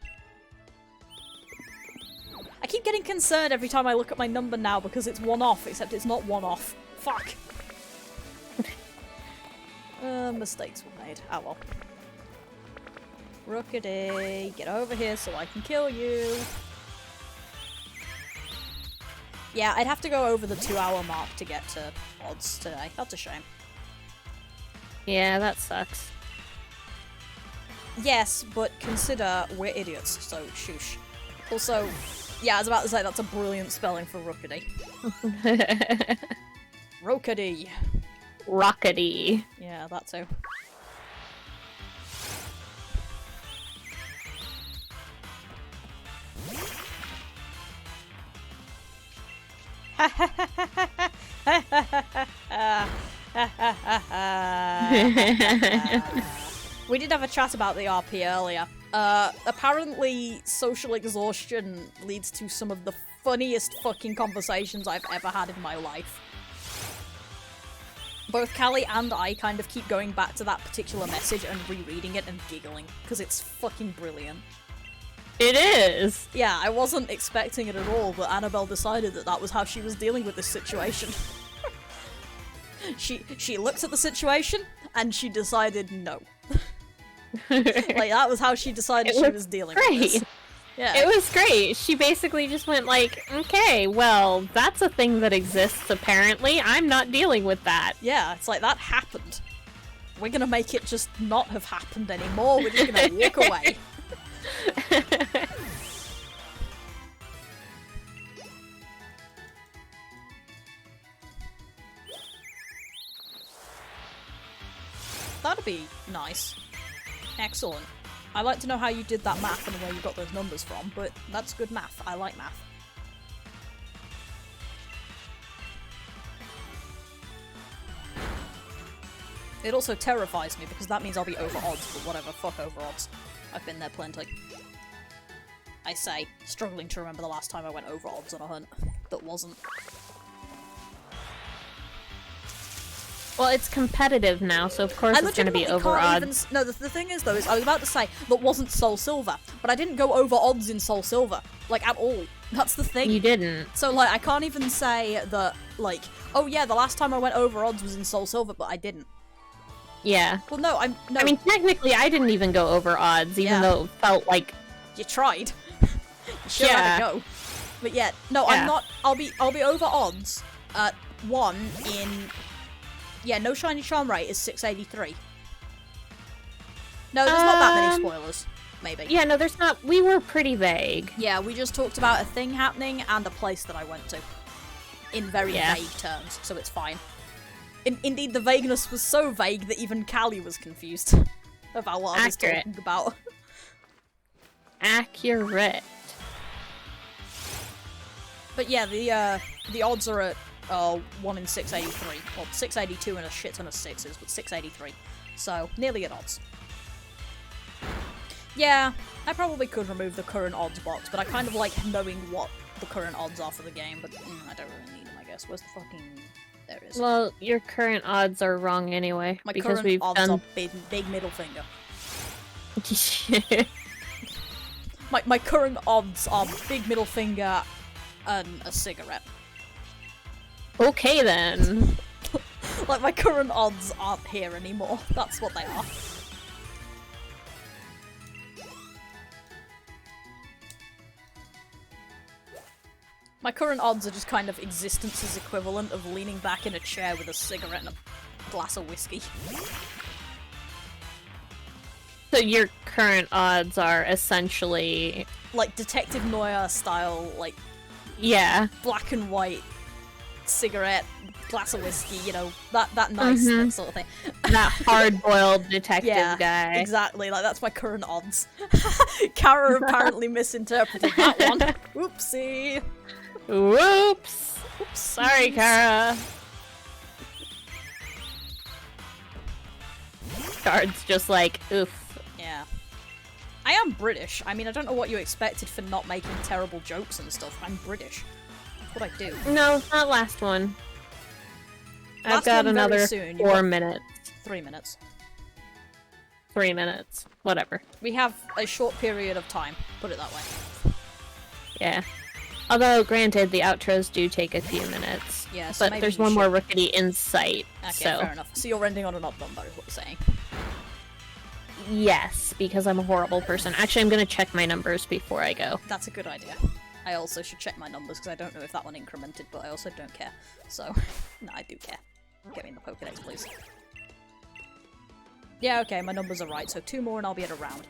A: I keep getting concerned every time I look at my number now because it's 1 off, except it's not 1 off. Fuck. Mistakes were made. Oh well. Rookity, get over here so I can kill you. Yeah, I'd have to go over the 2-hour mark to get to odds today. That's a shame.
B: Yeah, that sucks.
A: Yes, but consider we're idiots, so shoosh. Also, yeah, I was about to say that's a brilliant spelling for Rookity. Rookity.
B: Rockety.
A: Yeah, that too. We did have a chat about the RP earlier. Apparently, social exhaustion leads to some of the funniest fucking conversations I've ever had in my life. Both Kali and I kind of keep going back to that particular message and rereading it and giggling, because it's fucking brilliant.
B: It is!
A: Yeah, I wasn't expecting it at all, but Annabelle decided that that was how she was dealing with this situation. She looked at the situation, and she decided no. Like, that was how she decided she was dealing with this. Yeah.
B: It was great. She basically just went like, okay, well, that's a thing that exists apparently. I'm not dealing with that.
A: Yeah, it's like, that happened. We're gonna make it just not have happened anymore. We're just gonna walk away. That'd be nice. Excellent. I'd like to know how you did that math and where you got those numbers from, but that's good math. I like math. It also terrifies me because that means I'll be over odds, but whatever, fuck over odds. I've been there plenty. I say, struggling to remember the last time I went over odds on a hunt that wasn't.
B: Well, it's competitive now, so of course
A: I
B: it's going to be
A: legitimately
B: over
A: can't
B: odds.
A: even... No, the thing is, though, is I was about to say that wasn't SoulSilver, but I didn't go over odds in SoulSilver, like, at all. That's the thing.
B: You didn't.
A: So, like, I can't even say that, like, oh yeah, the last time I went over odds was in SoulSilver, but I didn't.
B: Yeah.
A: Well, no, no.
B: I mean, technically, I didn't even go over odds, even though it felt like...
A: You tried. You sure had a go. But yeah, no, I'm not... I'll be over odds at 1 in... Yeah, no shiny charm rate is 683. No, there's not that many spoilers. Maybe.
B: Yeah, no, there's not. We were pretty vague.
A: Yeah, we just talked about a thing happening and a place that I went to. In very vague terms, so it's fine. Indeed, the vagueness was so vague that even Kali was confused about what I was talking about.
B: Accurate.
A: But yeah, the odds are at 1 in 683. Well, 682 and a shit ton of 6s, but 683. So, nearly at odds. Yeah, I probably could remove the current odds box, but I kind of like knowing what the current odds are for the game, but I don't really need them, I guess. Where's the fucking... There it is.
B: Well, your current odds are wrong anyway,
A: My
B: because
A: current
B: we've
A: odds
B: done...
A: are big middle finger. My current odds are big middle finger and a cigarette.
B: Okay, then.
A: Like, my current odds aren't here anymore. That's what they are. My current odds are just kind of existence's equivalent of leaning back in a chair with a cigarette and a glass of whiskey.
B: So your current odds are essentially...
A: Like, Detective Noir style, like...
B: Yeah.
A: Black and white cigarette, glass of whiskey, you know, that nice sort of thing.
B: That hard-boiled detective guy.
A: Exactly, like, that's my current odds. Kara apparently misinterpreted that one. Oopsie.
B: Whoops! Oops. Sorry, Kara. Guard's just like, oof.
A: Yeah. I am British. I mean, I don't know what you expected for not making terrible jokes and stuff. I'm British. That's what I do.
B: No, not last one. I've got another 4 minutes.
A: 3 minutes.
B: 3 minutes. Whatever.
A: We have a short period of time. Put it that way.
B: Yeah. Although, granted, the outros do take a few minutes.
A: Yeah, so
B: but there's one more Rickety in sight.
A: Okay,
B: so.
A: fair enough. So you're ending on an odd number, is what you're saying.
B: Yes, because I'm a horrible person. Actually, I'm gonna check my numbers before I go.
A: That's a good idea. I also should check my numbers, because I don't know if that one incremented, but I also don't care. So, no, I do care. Get me in the Pokédex, please. Yeah, okay, my numbers are right, so 2 more and I'll be at a round.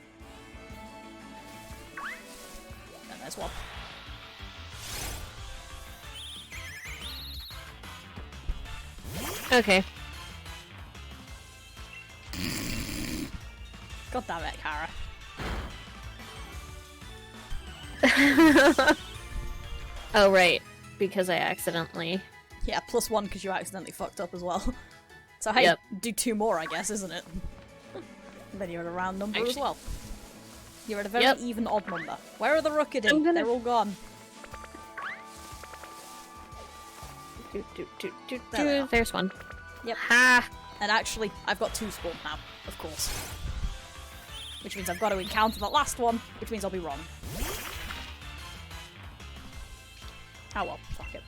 A: And there's one.
B: Okay.
A: God damn it, Kara.
B: Oh, right. Because I accidentally...
A: Yeah, +1 because you accidentally fucked up as well. So hey, do 2 more, I guess, isn't it? Then you're at a round number as well. You're at a very even odd number. Where are the Rookidee? They're all gone.
B: There's one.
A: Yep.
B: Ha!
A: And actually, I've got 2 spawned now, of course. Which means I've got to encounter the last one, which means I'll be wrong. Oh well, fuck it.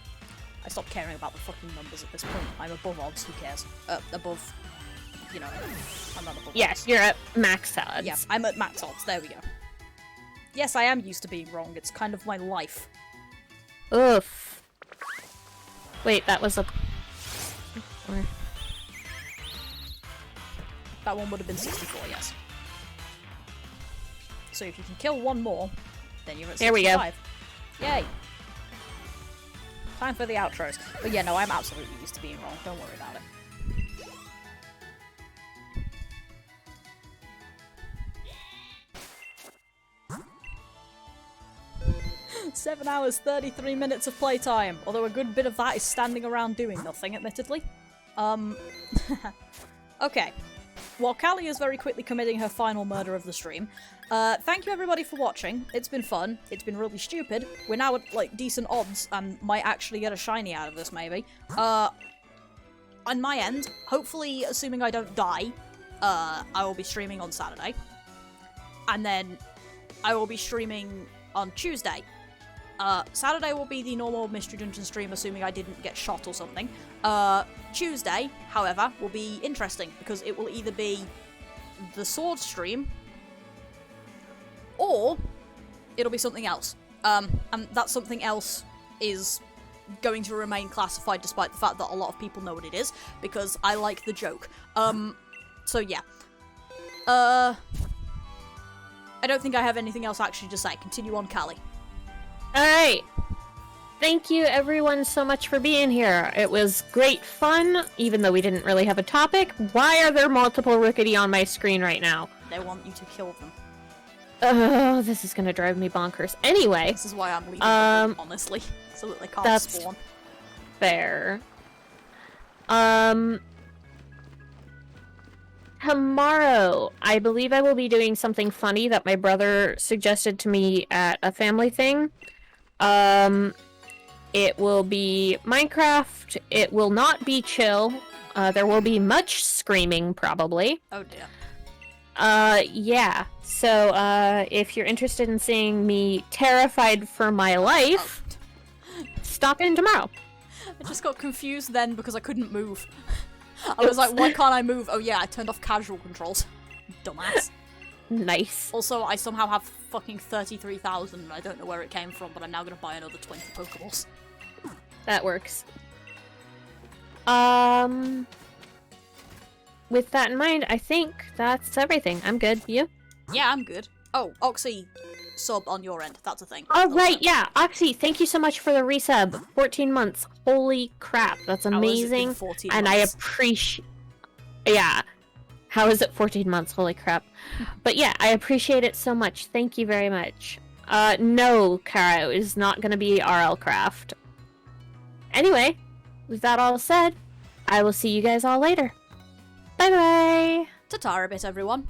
A: I stopped caring about the fucking numbers at this point. I'm above odds, who cares? Above... You know, I'm not above
B: Yes,
A: odds.
B: you're at max odds.
A: Yeah, I'm at max odds, there we go. Yes, I am used to being wrong, it's kind of my life.
B: Oof. Wait, that was a...
A: That one would have been 64, yes. So if you can kill 1 more, then you're at 65.
B: There we go.
A: Yay! Time for the outros. But yeah, no, I'm absolutely used to being wrong. Don't worry about it. 7 hours, 33 minutes of playtime. Although a good bit of that is standing around doing nothing, admittedly. Okay. While Kali is very quickly committing her final murder of the stream, thank you everybody for watching. It's been fun. It's been really stupid. We're now at, like, decent odds and might actually get a shiny out of this, maybe. on my end, hopefully, assuming I don't die, I will be streaming on Saturday. And then I will be streaming on Tuesday. Saturday will be the normal Mystery Dungeon stream, assuming I didn't get shot or something. Tuesday, however, will be interesting, because it will either be the sword stream, or it'll be something else. And that something else is going to remain classified, despite the fact that a lot of people know what it is, because I like the joke. So yeah. I don't think I have anything else actually to say. Continue on, Kali.
B: Alright. Thank you everyone so much for being here. It was great fun, even though we didn't really have a topic. Why are there multiple Rookity on my screen right now?
A: They want you to kill them.
B: Oh, this is gonna drive me bonkers. Anyway.
A: This is why I'm leaving them, honestly. So that they can't spawn.
B: Fair. Tomorrow, I believe I will be doing something funny that my brother suggested to me at a family thing. It will be Minecraft. It will not be chill. There will be much screaming, probably.
A: Oh dear.
B: Yeah. So, if you're interested in seeing me terrified for my life, stop in tomorrow.
A: I just got confused then because I couldn't move. I was like, why can't I move? Oh yeah, I turned off casual controls. Dumbass.
B: Nice.
A: Also, I somehow have fucking 33,000 and I don't know where it came from, but I'm now gonna buy another 20 Pokeballs.
B: That works. With that in mind, I think that's everything. I'm good. You?
A: Yeah, I'm good. Oh, Oxy, sub on your end. That's a thing.
B: Oh, right, yeah. Oxy, thank you so much for the resub. 14 months. Holy crap. That's amazing.
A: 14
B: and
A: months?
B: I appreciate... Yeah. How is it 14 months? Holy crap. But yeah, I appreciate it so much. Thank you very much. No, Kara, it is not going to be RL Craft. Anyway, with that all said, I will see you guys all later. Bye-bye!
A: Ta-ta a bit, everyone.